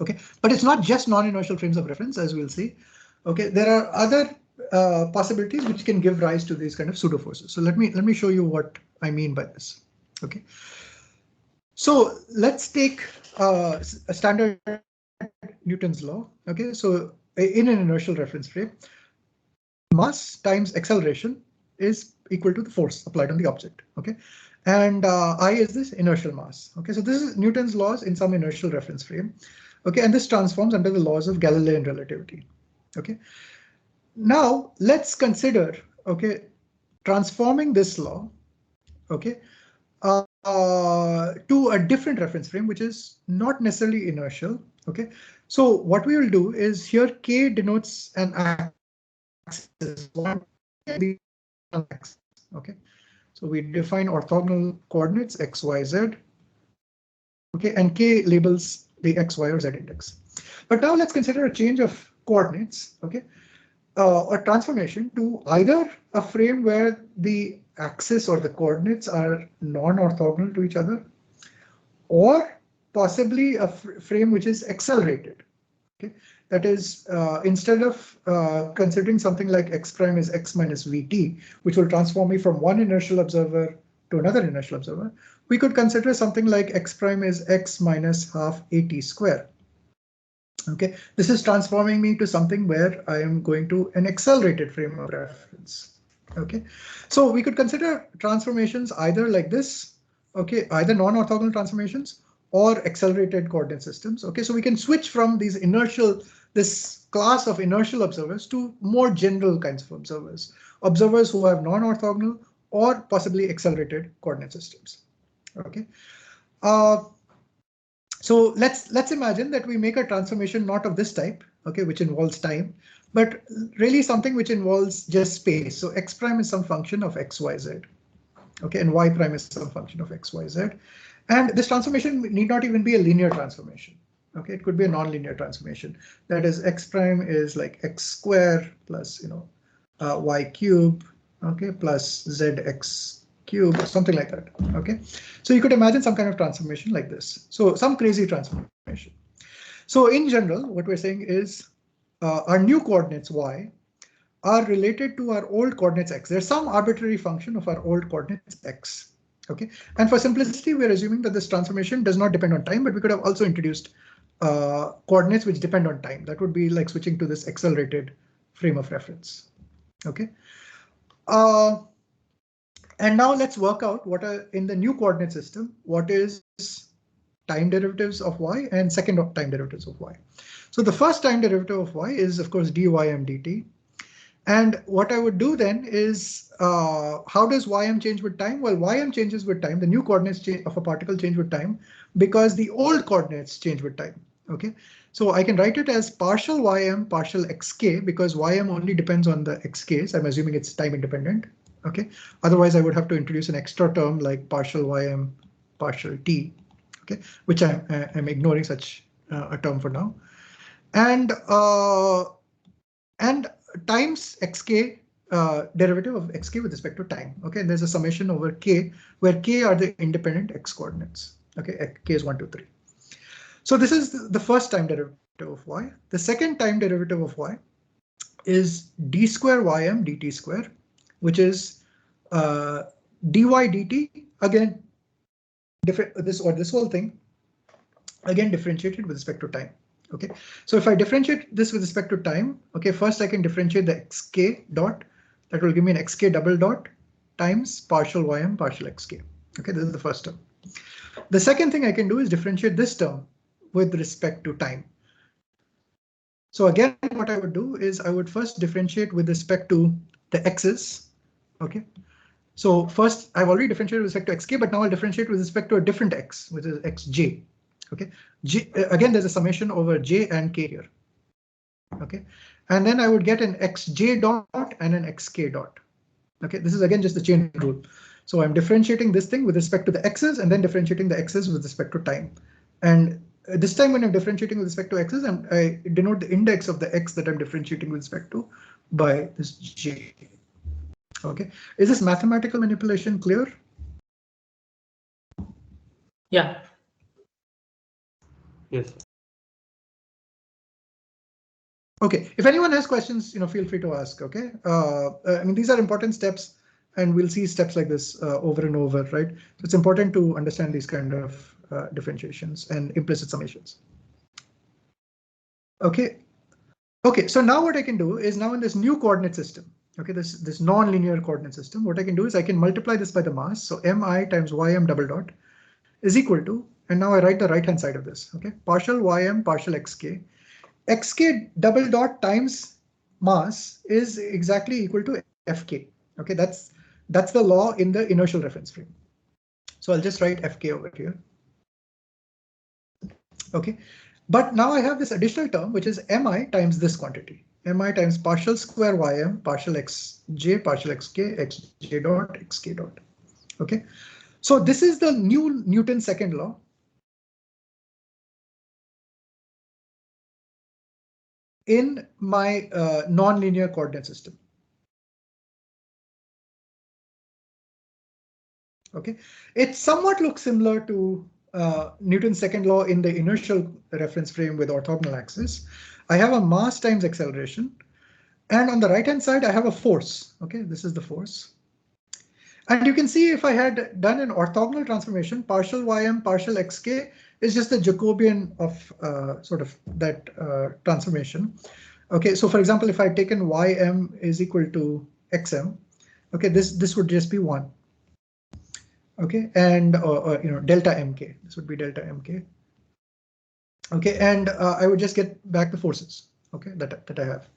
S1: Okay, but it's not just non-inertial frames of reference, as we'll see. Okay, there are other possibilities which can give rise to these kind of pseudo forces. So let me show you what I mean by this. Okay, so let's take a standard Newton's law. Okay, so in an inertial reference frame, mass times acceleration is equal to the force applied on the object. Okay, and I is this inertial mass. Okay, so this is Newton's laws in some inertial reference frame. Okay, and this transforms under the laws of Galilean relativity. Okay, now let's consider, okay, transforming this law, okay, to a different reference frame, which is not necessarily inertial. Okay, so what we will do is here K denotes an axis. Okay, so we define orthogonal coordinates x, y, z. Okay, and K labels the x, y, or z index. But now let's consider a change of coordinates. Okay, a transformation to either a frame where the axis or the coordinates are non-orthogonal to each other, or possibly a frame which is accelerated. Okay, that is, instead of considering something like x prime is x minus vt, which will transform me from one inertial observer to another inertial observer, we could consider something like x prime is x minus half at square. Okay, this is transforming me to something where I am going to an accelerated frame of reference. Okay, so we could consider transformations either like this, okay, either non-orthogonal transformations or accelerated coordinate systems. Okay, so we can switch from these this class of inertial observers to more general kinds of observers who have non-orthogonal or possibly accelerated coordinate systems. Okay. So let's imagine that we make a transformation not of this type, okay, which involves time, but really something which involves just space. So x prime is some function of x, y, z, okay, and y prime is some function of x, y, z. And this transformation need not even be a linear transformation. Okay, it could be a non-linear transformation. That is, x prime is like x square plus y cube, okay, plus zx cube or something like that. Okay, so you could imagine some kind of transformation like this. So some crazy transformation. So in general, what we're saying is our new coordinates y are related to our old coordinates x. There's some arbitrary function of our old coordinates x. Okay, and for simplicity, we're assuming that this transformation does not depend on time, but we could have also introduced coordinates which depend on time. That would be like switching to this accelerated frame of reference. Okay. And now let's work out what are in the new coordinate system, what is time derivatives of y and second time derivatives of y. So the first time derivative of y is, of course, dym dt. And what I would do then is, how does ym change with time? Well, ym changes with time. The new coordinates of a particle change with time because the old coordinates change with time. Okay, so I can write it as partial ym partial xk because ym only depends on the xk's. I'm assuming it's time independent. Okay, otherwise I would have to introduce an extra term like partial ym partial t. Okay, which I'm ignoring such a term for now. And times xk derivative of xk with respect to time. Okay, and there's a summation over k where k are the independent x coordinates. Okay, k is 1, 2, 3. So this is the first time derivative of y. The second time derivative of y is d square ym dt square, which is dy dt, again this whole thing again differentiated with respect to time. Okay, so if I differentiate this with respect to time, okay, first I can differentiate the xk dot, that will give me an xk double dot times partial ym partial xk. Okay, this is the first term. The second thing I can do is differentiate this term with respect to time. So again, what I would do is I would first differentiate with respect to the x's. Okay, so first I've already differentiated with respect to xk, but now I'll differentiate with respect to a different x, which is xj. Okay, again, there's a summation over j and k here. Okay, and then I would get an xj dot and an xk dot. Okay, this is again just the chain rule. So I'm differentiating this thing with respect to the x's and then differentiating the x's with respect to time. And this time when I'm differentiating with respect to x's, I denote the index of the x that I'm differentiating with respect to by this j. Okay, is this mathematical manipulation clear?
S2: Yeah.
S3: Yes.
S1: Okay, if anyone has questions, feel free to ask. Okay, I mean, these are important steps, and we'll see steps like this over and over, right? So it's important to understand these kind of differentiations and implicit summations. Okay. Okay, so now what I can do is now in this new coordinate system. Okay, this non-linear coordinate system, what I can do is I can multiply this by the mass. So mi times ym double dot is equal to, and now I write the right hand side of this. Okay, partial ym partial xk double dot times mass is exactly equal to fk. Okay, that's the law in the inertial reference frame. So I'll just write fk over here. Okay, but now I have this additional term, which is mi times this quantity. Mi times partial square ym partial xj partial xk xj dot xk dot. Okay, so this is the new Newton's second law. In my non-linear coordinate system. Okay, it somewhat looks similar to Newton's second law in the inertial reference frame with orthogonal axis. I have a mass times acceleration, and on the right hand side I have a force. Okay, this is the force. And you can see if I had done an orthogonal transformation, partial ym partial xk is just the Jacobian of sort of that transformation. Okay, so for example, if I had taken ym is equal to xm, okay, this would just be 1. Okay, and you know, delta mk, this would be delta mk. Okay, and I would just get back the forces. Okay, that I have.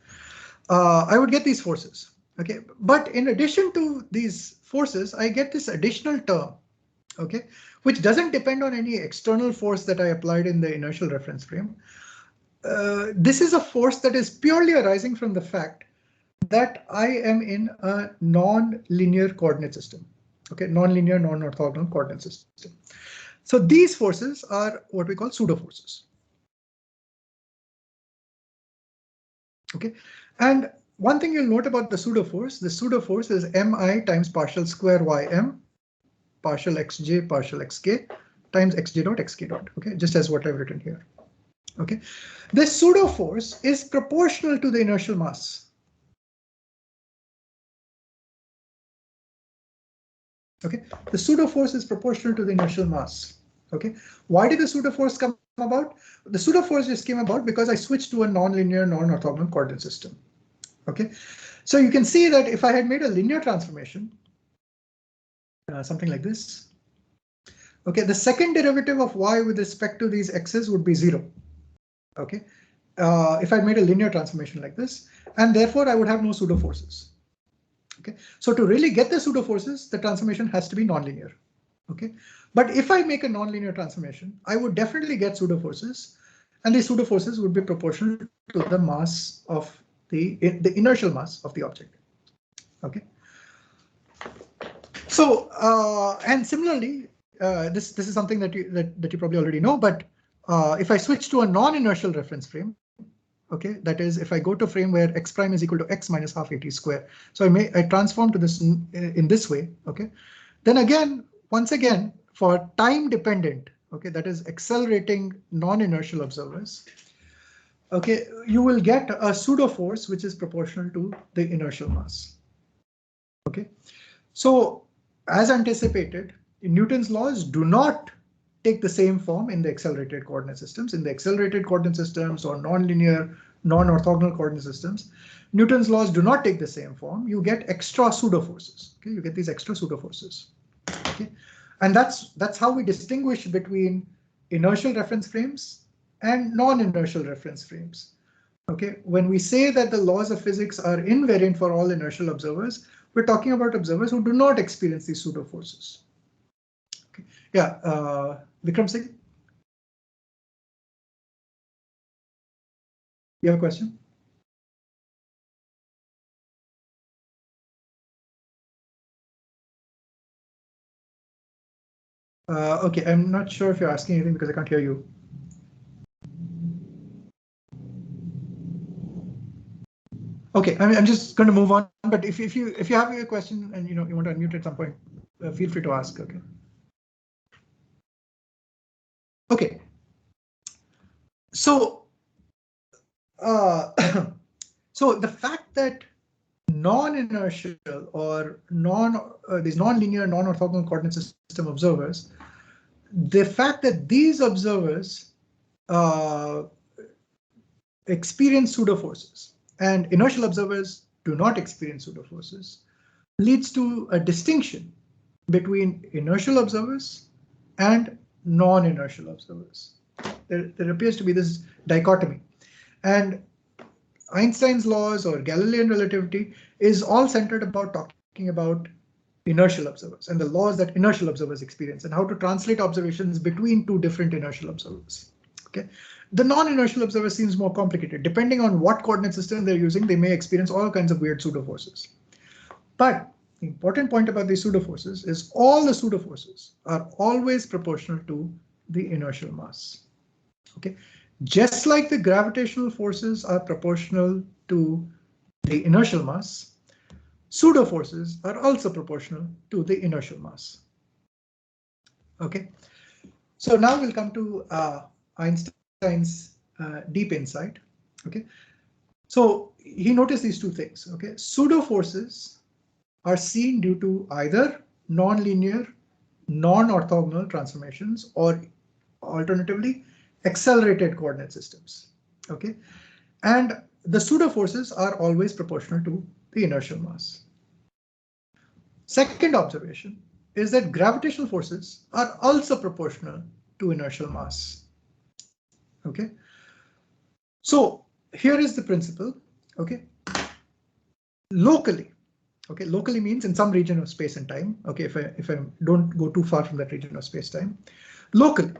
S1: I would get these forces. Okay, but in addition to these forces, I get this additional term. Okay, which doesn't depend on any external force that I applied in the inertial reference frame. This is a force that is purely arising from the fact that I am in a non-linear coordinate system. Okay, non-linear, non-orthogonal coordinate system. So these forces are what we call pseudo forces. Okay, and one thing you'll note about the pseudo force is mi times partial square ym partial xj partial xk times xj dot xk dot. Okay, just as what I've written here. Okay, this pseudo force is proportional to the inertial mass. Okay, the pseudo force is proportional to the inertial mass. Okay, why did the pseudo force come about? The pseudo force just came about because I switched to a non-linear, non-orthogonal coordinate system. Okay, so you can see that if I had made a linear transformation, something like this. Okay, the second derivative of y with respect to these x's would be 0. Okay, if I made a linear transformation like this, and therefore I would have no pseudo forces. Okay, so to really get the pseudo forces, the transformation has to be nonlinear. Okay, but if I make a nonlinear transformation, I would definitely get pseudo forces, and these pseudo forces would be proportional to the mass of the inertial mass of the object. Okay, so and similarly, this is something that you probably already know, but if I switch to a non-inertial reference frame, okay, that is if I go to a frame where x prime is equal to x minus half at square, so I transform to this in this way. Okay, then again, once again, for time dependent, okay, that is accelerating non-inertial observers, okay, you will get a pseudo force which is proportional to the inertial mass. Okay, so as anticipated, Newton's laws do not take the same form in the accelerated coordinate systems. In the accelerated coordinate systems or non-linear, non-orthogonal coordinate systems, Newton's laws do not take the same form. You get extra pseudo forces. Okay, you get these extra pseudo forces. Okay, and that's how we distinguish between inertial reference frames and non-inertial reference frames. Okay, when we say that the laws of physics are invariant for all inertial observers, we're talking about observers who do not experience these pseudo forces. Okay. Yeah, Vikram Singh, you have a question? Okay, I'm not sure if you're asking anything because I can't hear you. Okay, I'm just going to move on. But if you have a question and you want to unmute at some point, feel free to ask. Okay. Okay. So, so the fact that non-inertial or these non-linear, non-orthogonal coordinate system observers, the fact that these observers experience pseudo forces and inertial observers do not experience pseudo forces leads to a distinction between inertial observers and non-inertial observers. There appears to be this dichotomy, and Einstein's laws or Galilean relativity is all centered about talking about inertial observers and the laws that inertial observers experience and how to translate observations between two different inertial observers. Okay, the non-inertial observer seems more complicated. Depending on what coordinate system they're using, they may experience all kinds of weird pseudo forces. But the important point about these pseudo forces is all the pseudo forces are always proportional to the inertial mass. Okay, just like the gravitational forces are proportional to the inertial mass, pseudo forces are also proportional to the inertial mass. Okay, so now we'll come to Einstein's deep insight. Okay, so he noticed these two things. Okay, pseudo forces are seen due to either non-linear, non-orthogonal transformations, or alternatively accelerated coordinate systems. Okay, and the pseudo forces are always proportional to the inertial mass. Second observation is that gravitational forces are also proportional to inertial mass. Okay, so here is the principle. Okay, locally. Okay, locally means in some region of space and time. Okay, if I don't go too far from that region of space time, locally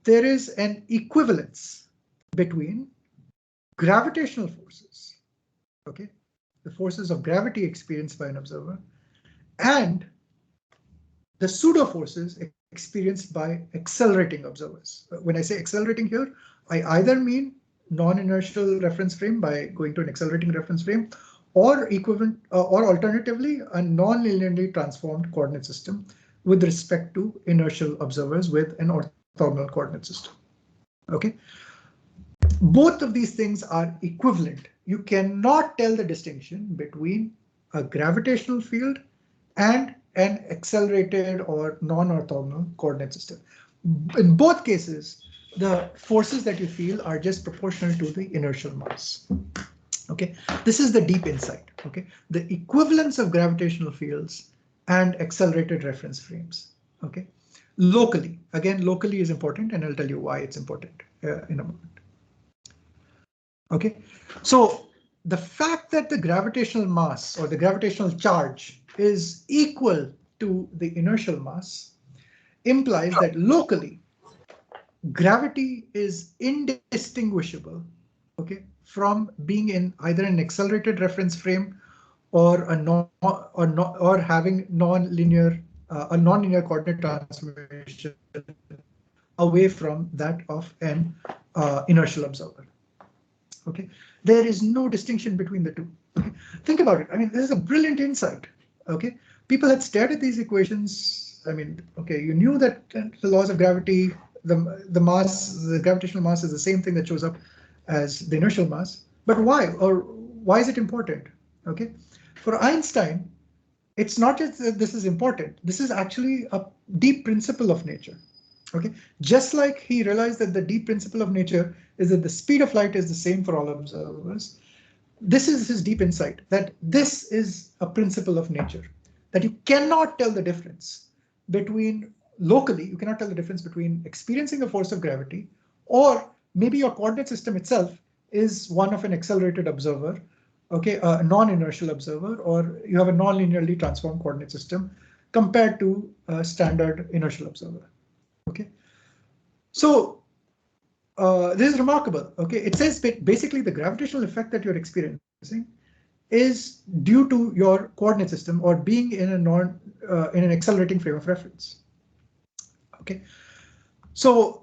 S1: there is an equivalence between gravitational forces. Okay, the forces of gravity experienced by an observer, and the pseudo forces experienced by accelerating observers. When I say accelerating here, I either mean non-inertial reference frame by going to an accelerating reference frame, or equivalent, or alternatively, a non-linearly transformed coordinate system with respect to inertial observers with an orthogonal coordinate system. Okay, both of these things are equivalent. You cannot tell the distinction between a gravitational field and an accelerated or non-orthogonal coordinate system. In both cases, the forces that you feel are just proportional to the inertial mass. Okay, this is the deep insight. Okay, the equivalence of gravitational fields and accelerated reference frames. Okay, locally, again, locally is important, and I'll tell you why it's important in a moment. Okay, so the fact that the gravitational mass or the gravitational charge is equal to the inertial mass implies that locally gravity is indistinguishable, okay, from being in either an accelerated reference frame or or having non-linear a non-linear coordinate transformation away from that of an inertial observer. Okay, there is no distinction between the two. Okay? Think about it. I mean, this is a brilliant insight. Okay, people had stared at these equations. I mean, okay, you knew that the laws of gravity, the mass, the gravitational mass is the same thing that shows up as the inertial mass. But why? Or why is it important? Okay, for Einstein, it's not just that this is important. This is actually a deep principle of nature. Okay, just like he realized that the deep principle of nature is that the speed of light is the same for all observers. This is his deep insight, that this is a principle of nature, that you cannot tell the difference between locally, you cannot tell the difference between experiencing a force of gravity, or maybe your coordinate system itself is one of an accelerated observer, okay, a non-inertial observer, or you have a non-linearly transformed coordinate system compared to a standard inertial observer. Okay, so this is remarkable. Okay, it says basically the gravitational effect that you're experiencing is due to your coordinate system or being in a in an accelerating frame of reference. Okay, so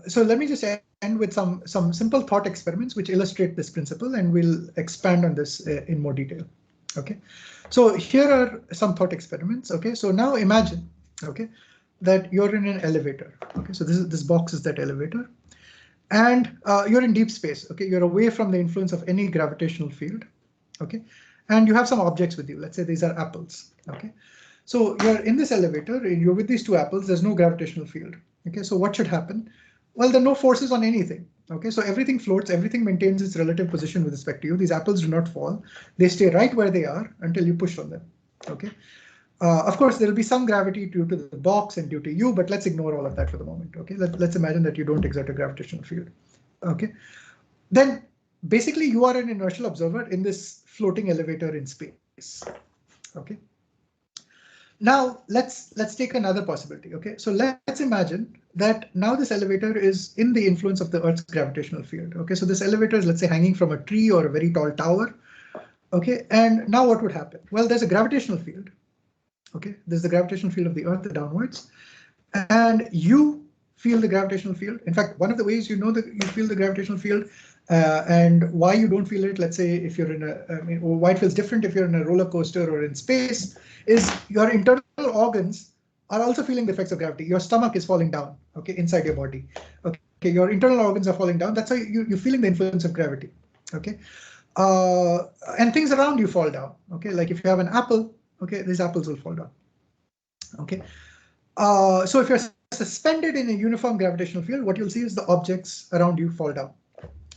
S1: so let me just end with some simple thought experiments which illustrate this principle, and we'll expand on this in more detail. Okay, so here are some thought experiments. Okay, so now imagine, okay, that you're in an elevator. Okay, so this box is that elevator, and you're in deep space. Okay, you're away from the influence of any gravitational field. Okay, and you have some objects with you. Let's say these are apples. Okay, so you're in this elevator, you're with these two apples. There's no gravitational field. Okay, so what should happen? Well, there are no forces on anything. Okay, so everything floats, everything maintains its relative position with respect to you. These apples do not fall. They stay right where they are until you push on them. Okay. Of course, there will be some gravity due to the box and due to you, but let's ignore all of that for the moment. Okay, let's imagine that you don't exert a gravitational field. Okay, then basically you are an inertial observer in this floating elevator in space. Okay. Now let's take another possibility. Okay, so let's imagine that now this elevator is in the influence of the Earth's gravitational field. Okay, so this elevator is, let's say, hanging from a tree or a very tall tower. Okay, and now what would happen? Well, there's a gravitational field. Okay, there's the gravitational field of the Earth downwards, and you feel the gravitational field. In fact, one of the ways you know that you feel the gravitational field and why you don't feel it, let's say if you're in or why it feels different if you're in a roller coaster or in space, is your internal organs are also feeling the effects of gravity. Your stomach is falling down, okay, inside your body. Okay, your internal organs are falling down. That's how you're feeling the influence of gravity. Okay, and things around you fall down. Okay, like if you have an apple, okay, these apples will fall down. Okay, so if you're suspended in a uniform gravitational field, what you'll see is the objects around you fall down.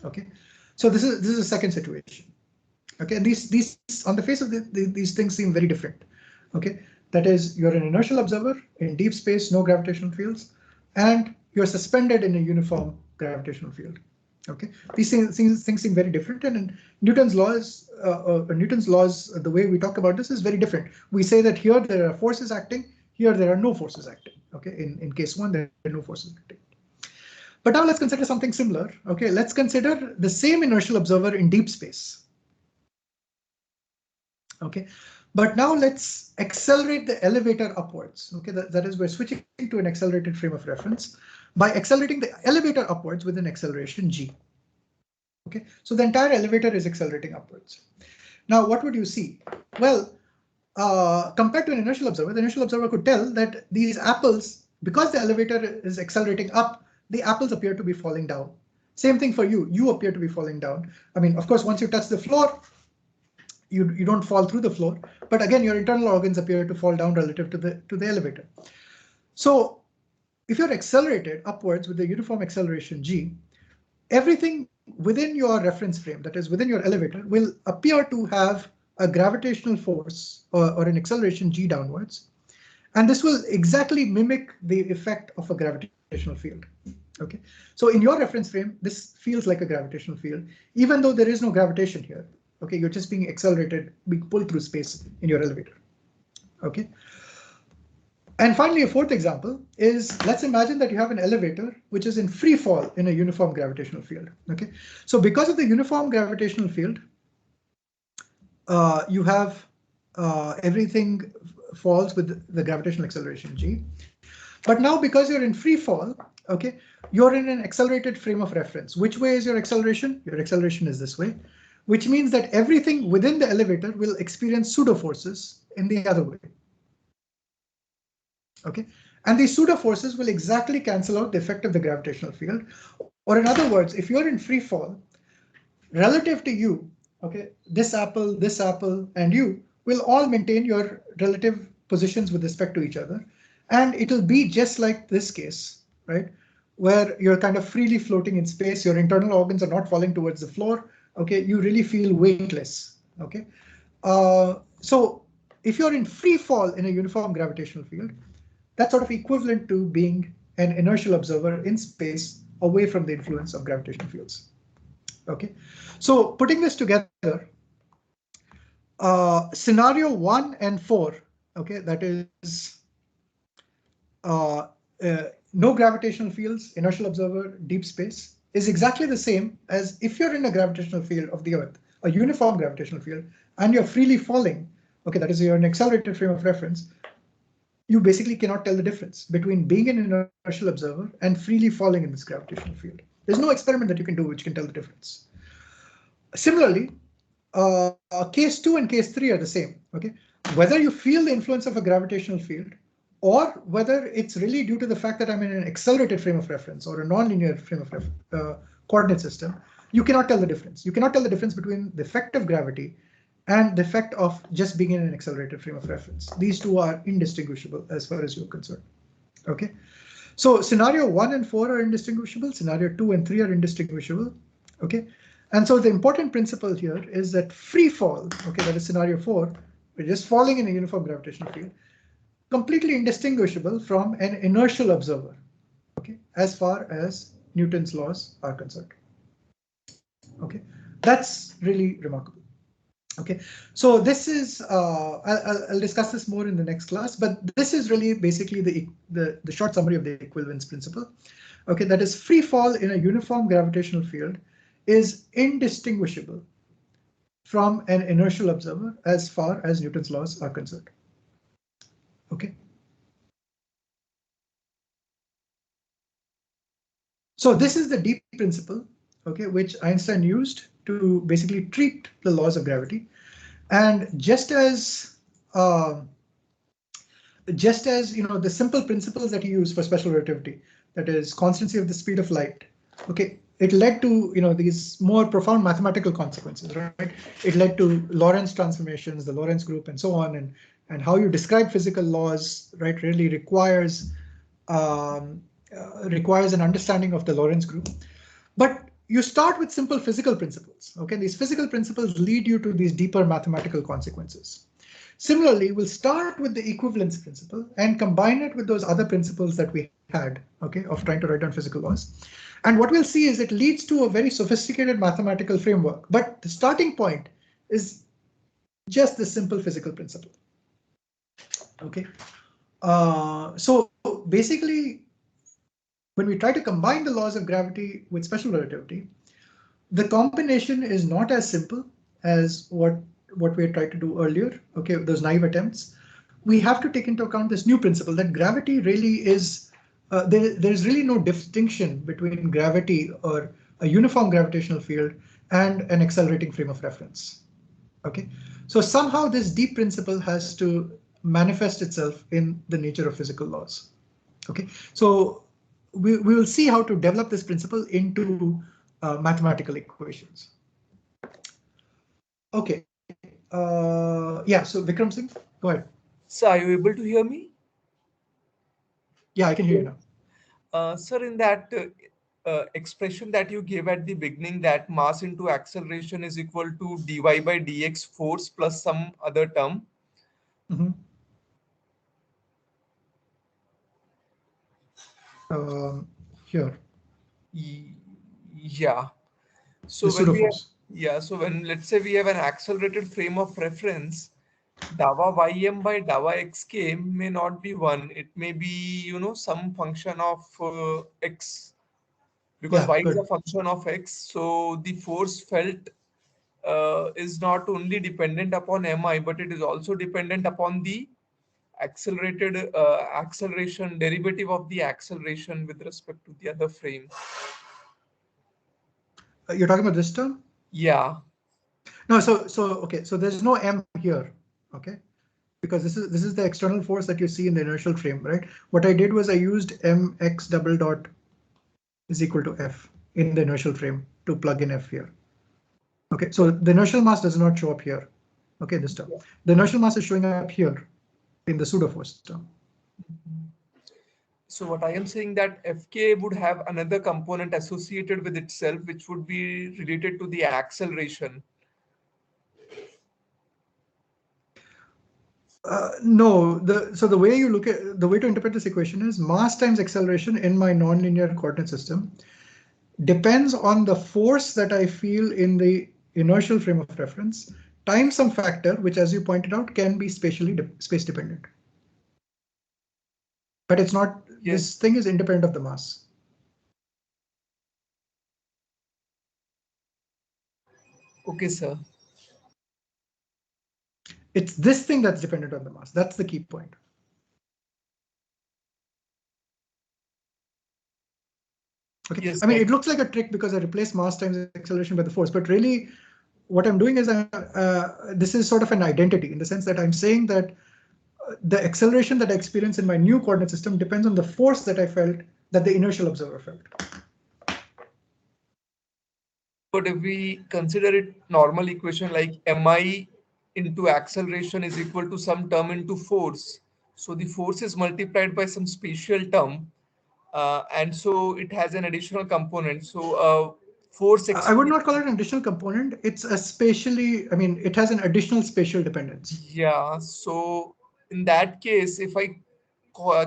S1: Okay, so this is a second situation. Okay, and these on the face of these things seem very different. Okay, that is, you're an inertial observer in deep space, no gravitational fields, and you're suspended in a uniform gravitational field. Okay, these things seem very different, and in Newton's laws, the way we talk about this is very different. We say that here there are forces acting, here there are no forces acting. Okay, in case one there are no forces acting. But now let's consider something similar. Okay, let's consider the same inertial observer in deep space. Okay, but now let's accelerate the elevator upwards. Okay, that is, we're switching to an accelerated frame of reference by accelerating the elevator upwards with an acceleration g. Okay, so the entire elevator is accelerating upwards. Now, what would you see? Well, compared to an inertial observer, the inertial observer could tell that these apples, because the elevator is accelerating up, the apples appear to be falling down. Same thing for you. You appear to be falling down. I mean, of course, once you touch the floor, you don't fall through the floor. But again, your internal organs appear to fall down relative to the elevator. So if you're accelerated upwards with the uniform acceleration g, everything within your reference frame, that is within your elevator, will appear to have a gravitational force or an acceleration g downwards. And this will exactly mimic the effect of a gravitational field. Okay, so in your reference frame, this feels like a gravitational field, even though there is no gravitation here. Okay, you're just being accelerated, being pulled through space in your elevator. Okay. And finally, a fourth example is, let's imagine that you have an elevator which is in free fall in a uniform gravitational field. Okay, so because of the uniform gravitational field, you have everything falls with the gravitational acceleration g. But now, because you're in free fall, okay, you're in an accelerated frame of reference. Which way is your acceleration? Your acceleration is this way, which means that everything within the elevator will experience pseudo forces in the other way. Okay, and these pseudo forces will exactly cancel out the effect of the gravitational field. Or in other words, if you're in free fall, relative to you, okay, this apple, and you will all maintain your relative positions with respect to each other. And it'll be just like this case, right, where you're kind of freely floating in space. Your internal organs are not falling towards the floor. Okay, you really feel weightless. Okay, so if you're in free fall in a uniform gravitational field, that's sort of equivalent to being an inertial observer in space away from the influence of gravitational fields. Okay, so putting this together, scenario 1 and 4, okay, that is no gravitational fields, inertial observer, deep space, is exactly the same as if you're in a gravitational field of the Earth, a uniform gravitational field, and you're freely falling. Okay, that is, you're an accelerated frame of reference. You basically cannot tell the difference between being an inertial observer and freely falling in this gravitational field. There's no experiment that you can do which can tell the difference. Similarly, case 2 and case 3 are the same. Okay, whether you feel the influence of a gravitational field or whether it's really due to the fact that I'm in an accelerated frame of reference or a nonlinear frame of coordinate system, you cannot tell the difference. You cannot tell the difference between the effect of gravity and the effect of just being in an accelerated frame of reference. These two are indistinguishable as far as you're concerned. Okay, So scenario 1 and 4 are indistinguishable. Scenario 2 and 3 are indistinguishable. Okay. And so the important principle here is that free fall, okay, that is scenario 4, we're just falling in a uniform gravitational field, completely indistinguishable from an inertial observer, okay, as far as Newton's laws are concerned. Okay, that's really remarkable. Okay, so this is I'll discuss this more in the next class, but this is really basically the short summary of the equivalence principle. Okay, that is free fall in a uniform gravitational field is indistinguishable from an inertial observer as far as Newton's laws are concerned. Okay. So this is the deep principle, okay, which Einstein used to basically treat the laws of gravity. And just as the simple principles that he used for special relativity, that is constancy of the speed of light, okay, it led to these more profound mathematical consequences, right? It led to Lorentz transformations, the Lorentz group, and so on, and how you describe physical laws, right, really requires an understanding of the Lorentz group. But you start with simple physical principles. Okay, these physical principles lead you to these deeper mathematical consequences. Similarly, we'll start with the equivalence principle and combine it with those other principles that we had, okay, of trying to write down physical laws. And what we'll see is it leads to a very sophisticated mathematical framework. But the starting point is just the simple physical principle. Okay, so basically, when we try to combine the laws of gravity with special relativity, the combination is not as simple as what we had tried to do earlier, okay, those naive attempts. We have to take into account this new principle that gravity really is, there's really no distinction between gravity or a uniform gravitational field and an accelerating frame of reference. Okay, so somehow this deep principle has to manifest itself in the nature of physical laws. Okay, so we will see how to develop this principle into mathematical equations. Okay, yeah, so Vikram Singh, go ahead.
S11: So are you able to hear me?
S1: Yeah, I can hear you now.
S11: Sir, in that expression that you gave at the beginning, that mass into acceleration is equal to dy by dx force plus some other term.
S1: Mm-hmm. Here.
S11: Yeah. So
S1: the
S11: when we
S1: have,
S11: so when let's say we have an accelerated frame of reference, dawa ym by dawa xk may not be 1. It may be some function of x, because y is a function of x. So the force felt is not only dependent upon mi, but it is also dependent upon the accelerated acceleration derivative of the acceleration with respect to the other frame.
S1: You're talking about this term?
S11: Yeah.
S1: No, so okay, so there's no m here, okay, because this is the external force that you see in the inertial frame, right? What I did was I used mx double dot is equal to f in the inertial frame to plug in f here. Okay, so the inertial mass does not show up here. Okay, this term. The inertial mass is showing up here in the pseudo force term.
S11: So what I am saying that Fk would have another component associated with itself, which would be related to the acceleration.
S1: No, so the way you look at the way to interpret this equation is mass times acceleration in my nonlinear coordinate system depends on the force that I feel in the inertial frame of reference times some factor, which, as you pointed out, can be space dependent. But it's not. Yes. This thing is independent of the mass.
S11: Okay, sir.
S1: It's this thing that's dependent on the mass. That's the key point. Okay. Yes, I mean, it looks like a trick because I replaced mass times acceleration by the force, but really what I'm doing is this is sort of an identity in the sense that I'm saying that the acceleration that I experience in my new coordinate system depends on the force that I felt, that the inertial observer felt.
S11: But if we consider it normal equation like mi into acceleration is equal to some term into force, so the force is multiplied by some spatial term, and so it has an additional component. So force.
S1: I would not call it an additional component. It's a spatially, I mean, it has an additional spatial dependence.
S11: Yeah. So in that case, if I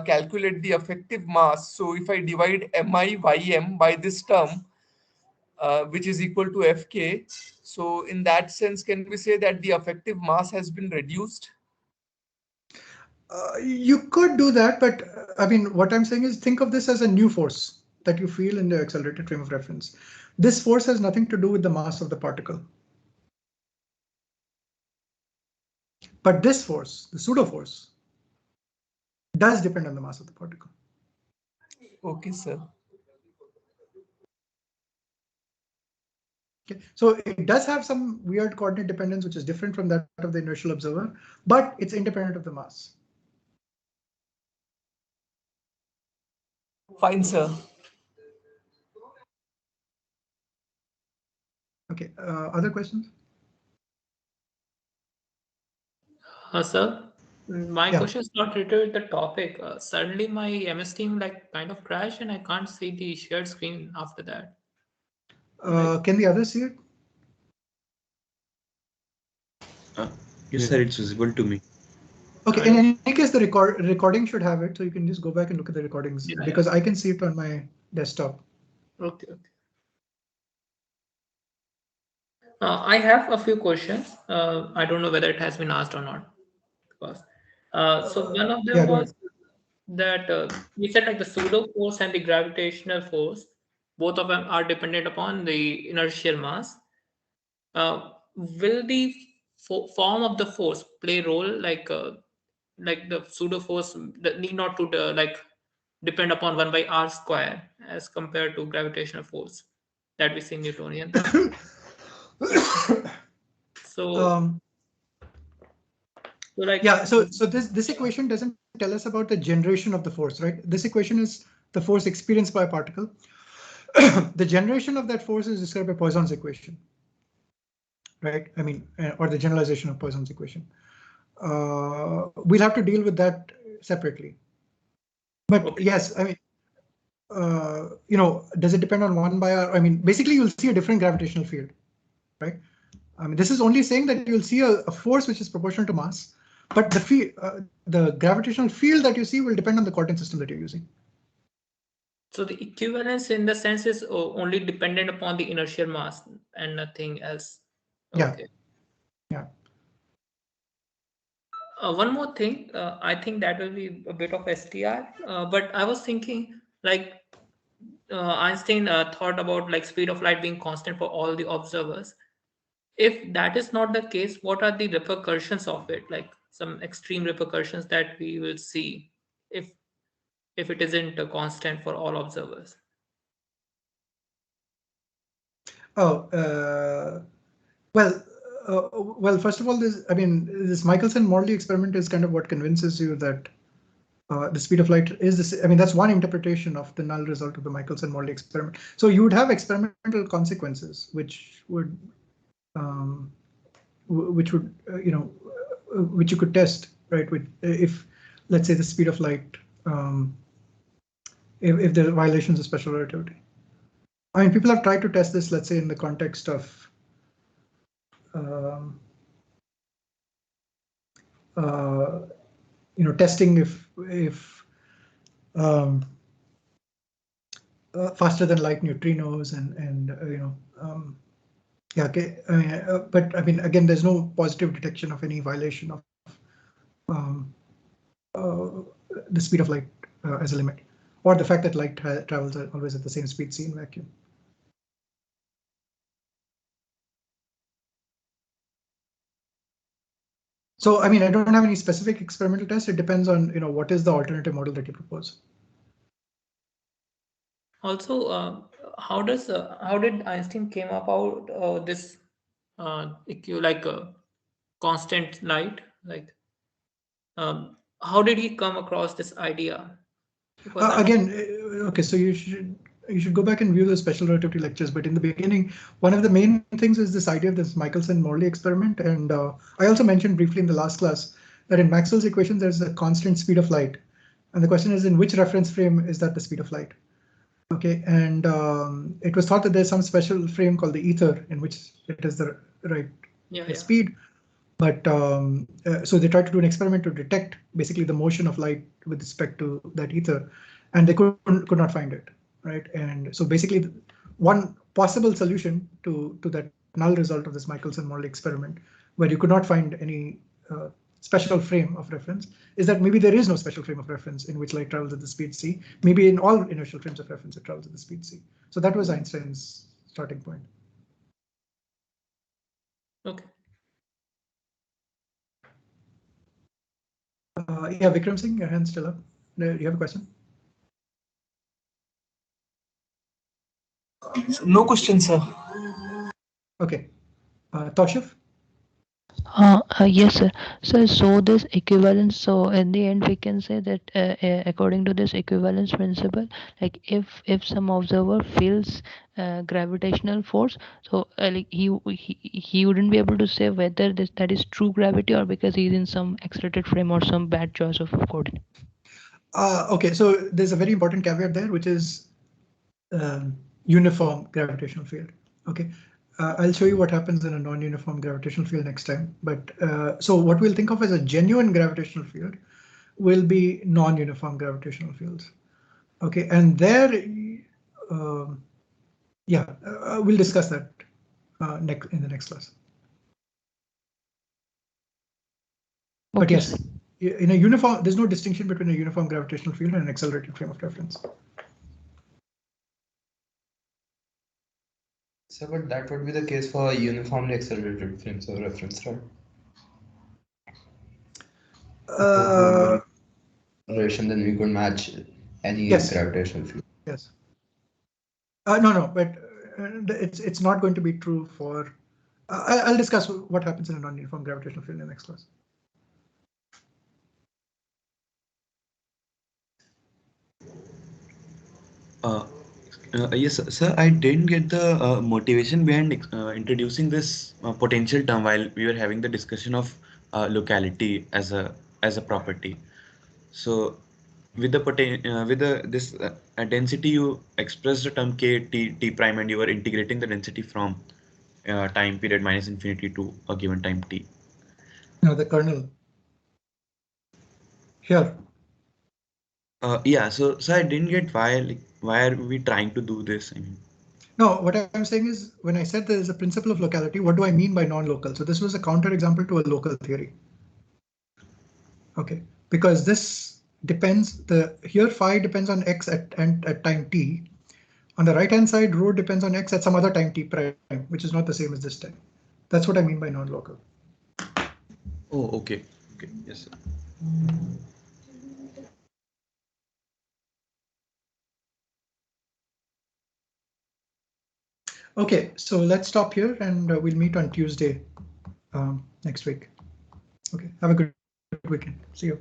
S11: calculate the effective mass, so if I divide mi ym by this term, which is equal to Fk. So in that sense, can we say that the effective mass has been reduced?
S1: You could do that, but I mean, what I'm saying is think of this as a new force that you feel in the accelerated frame of reference. This force has nothing to do with the mass of the particle. But this force, the pseudo force, does depend on the mass of the particle.
S11: Okay, sir.
S1: Okay. So it does have some weird coordinate dependence, which is different from that of the inertial observer, but it's independent of the mass.
S11: Fine, sir.
S1: Okay. Other questions?
S2: Sir, my question is not related to the topic. Suddenly my MS Team like kind of crashed and I can't see the shared screen after that.
S1: Can the others see it?
S5: Yes, sir, it's visible to me.
S1: Okay, in any case, the recording should have it, so you can just go back and look at the recordings because I can see it on my desktop.
S2: Okay. I have a few questions. I don't know whether it has been asked or not. Because, so one of them was that you said like the pseudo force and the gravitational force, both of them are dependent upon the inertial mass. Will the form of the force play a role like the pseudo force that need not to like depend upon 1 by r square as compared to gravitational force that we see in Newtonian? So
S1: this equation doesn't tell us about the generation of the force, right? This equation is the force experienced by a particle. The generation of that force is described by Poisson's equation, right? I mean, or the generalization of Poisson's equation. We'll have to deal with that separately. But yes, I mean, does it depend on 1 by r? I mean, basically, you'll see a different gravitational field, right? I mean, this is only saying that you'll see a force which is proportional to mass, but the gravitational field that you see will depend on the coordinate system that you're using.
S2: So the equivalence in the sense is only dependent upon the inertial mass and nothing else. Okay.
S1: Yeah.
S2: One more thing, I think that will be a bit of STR, but I was thinking like Einstein thought about like speed of light being constant for all the observers. If that is not the case, what are the repercussions of it? Like some extreme repercussions that we will see if it isn't a constant for all observers.
S1: Well, first of all, this Michelson-Morley experiment is kind of what convinces you that the speed of light is this. I mean, that's one interpretation of the null result of the Michelson-Morley experiment. So you would have experimental consequences, which would which you could test, right? If let's say the speed of light, if there are violations of special relativity. I mean, people have tried to test this, let's say, in the context of testing if faster than light neutrinos and yeah, okay. But I mean, again, there's no positive detection of any violation of the speed of light as a limit, or the fact that light travels always at the same speed c in vacuum. So, I mean, I don't have any specific experimental test. It depends on, what is the alternative model that you propose.
S2: Also, how did Einstein came about this constant light? Like, how did he come across this idea?
S1: Again, okay, so you should go back and view the special relativity lectures. But in the beginning, one of the main things is this idea of this Michelson-Morley experiment. And I also mentioned briefly in the last class that in Maxwell's equation, there's a constant speed of light. And the question is, in which reference frame is that the speed of light? Okay, and it was thought that there's some special frame called the ether in which it is the right speed. But so they tried to do an experiment to detect basically the motion of light with respect to that ether, and they could not find it, right? And so basically, one possible solution to that null result of this Michelson-Morley experiment, where you could not find any special frame of reference, is that maybe there is no special frame of reference in which light travels at the speed c. Maybe in all inertial frames of reference it travels at the speed c. So that was Einstein's starting point.
S2: Okay.
S1: Yeah, Vikram Singh, your hand's still up. Do you have a question?
S11: No question, sir.
S1: Okay. Toshif?
S4: Yes, sir. So this equivalence. So in the end, we can say that according to this equivalence principle, like if some observer feels gravitational force, so like he wouldn't be able to say whether that is true gravity or because he's in some accelerated frame or some bad choice of coordinate.
S1: Okay, so there's a very important caveat there, which is uniform gravitational field. Okay. I'll show you what happens in a non-uniform gravitational field next time. But so what we'll think of as a genuine gravitational field will be non-uniform gravitational fields. Okay, and there, yeah, we'll discuss that in the next class. Okay. But yes, in a uniform, there's no distinction between a uniform gravitational field and an accelerated frame of reference.
S6: So, but that would be the case for uniformly accelerated frames of reference, right? Then we could match any gravitational field.
S1: Yes. No, but it's not going to be true for. I'll discuss what happens in a non-uniform gravitational field in the next class.
S5: Yes, sir. I didn't get the motivation behind introducing this potential term while we were having the discussion of locality as a property. So, with this density, you express the term k t prime, and you are integrating the density from time period minus infinity to a given time t.
S1: No, the kernel. Here.
S5: Yeah. So I didn't get why are we trying to do this? I mean.
S1: No, what I'm saying is when I said there is a principle of locality, what do I mean by non-local? So this was a counterexample to a local theory. Okay, because this depends, here phi depends on x at time t. On the right hand side, rho depends on x at some other time t prime, which is not the same as this time. That's what I mean by non-local.
S5: Oh, okay. Okay, yes, sir.
S1: Okay, so let's stop here and we'll meet on Tuesday next week. Okay, have a good weekend. See you.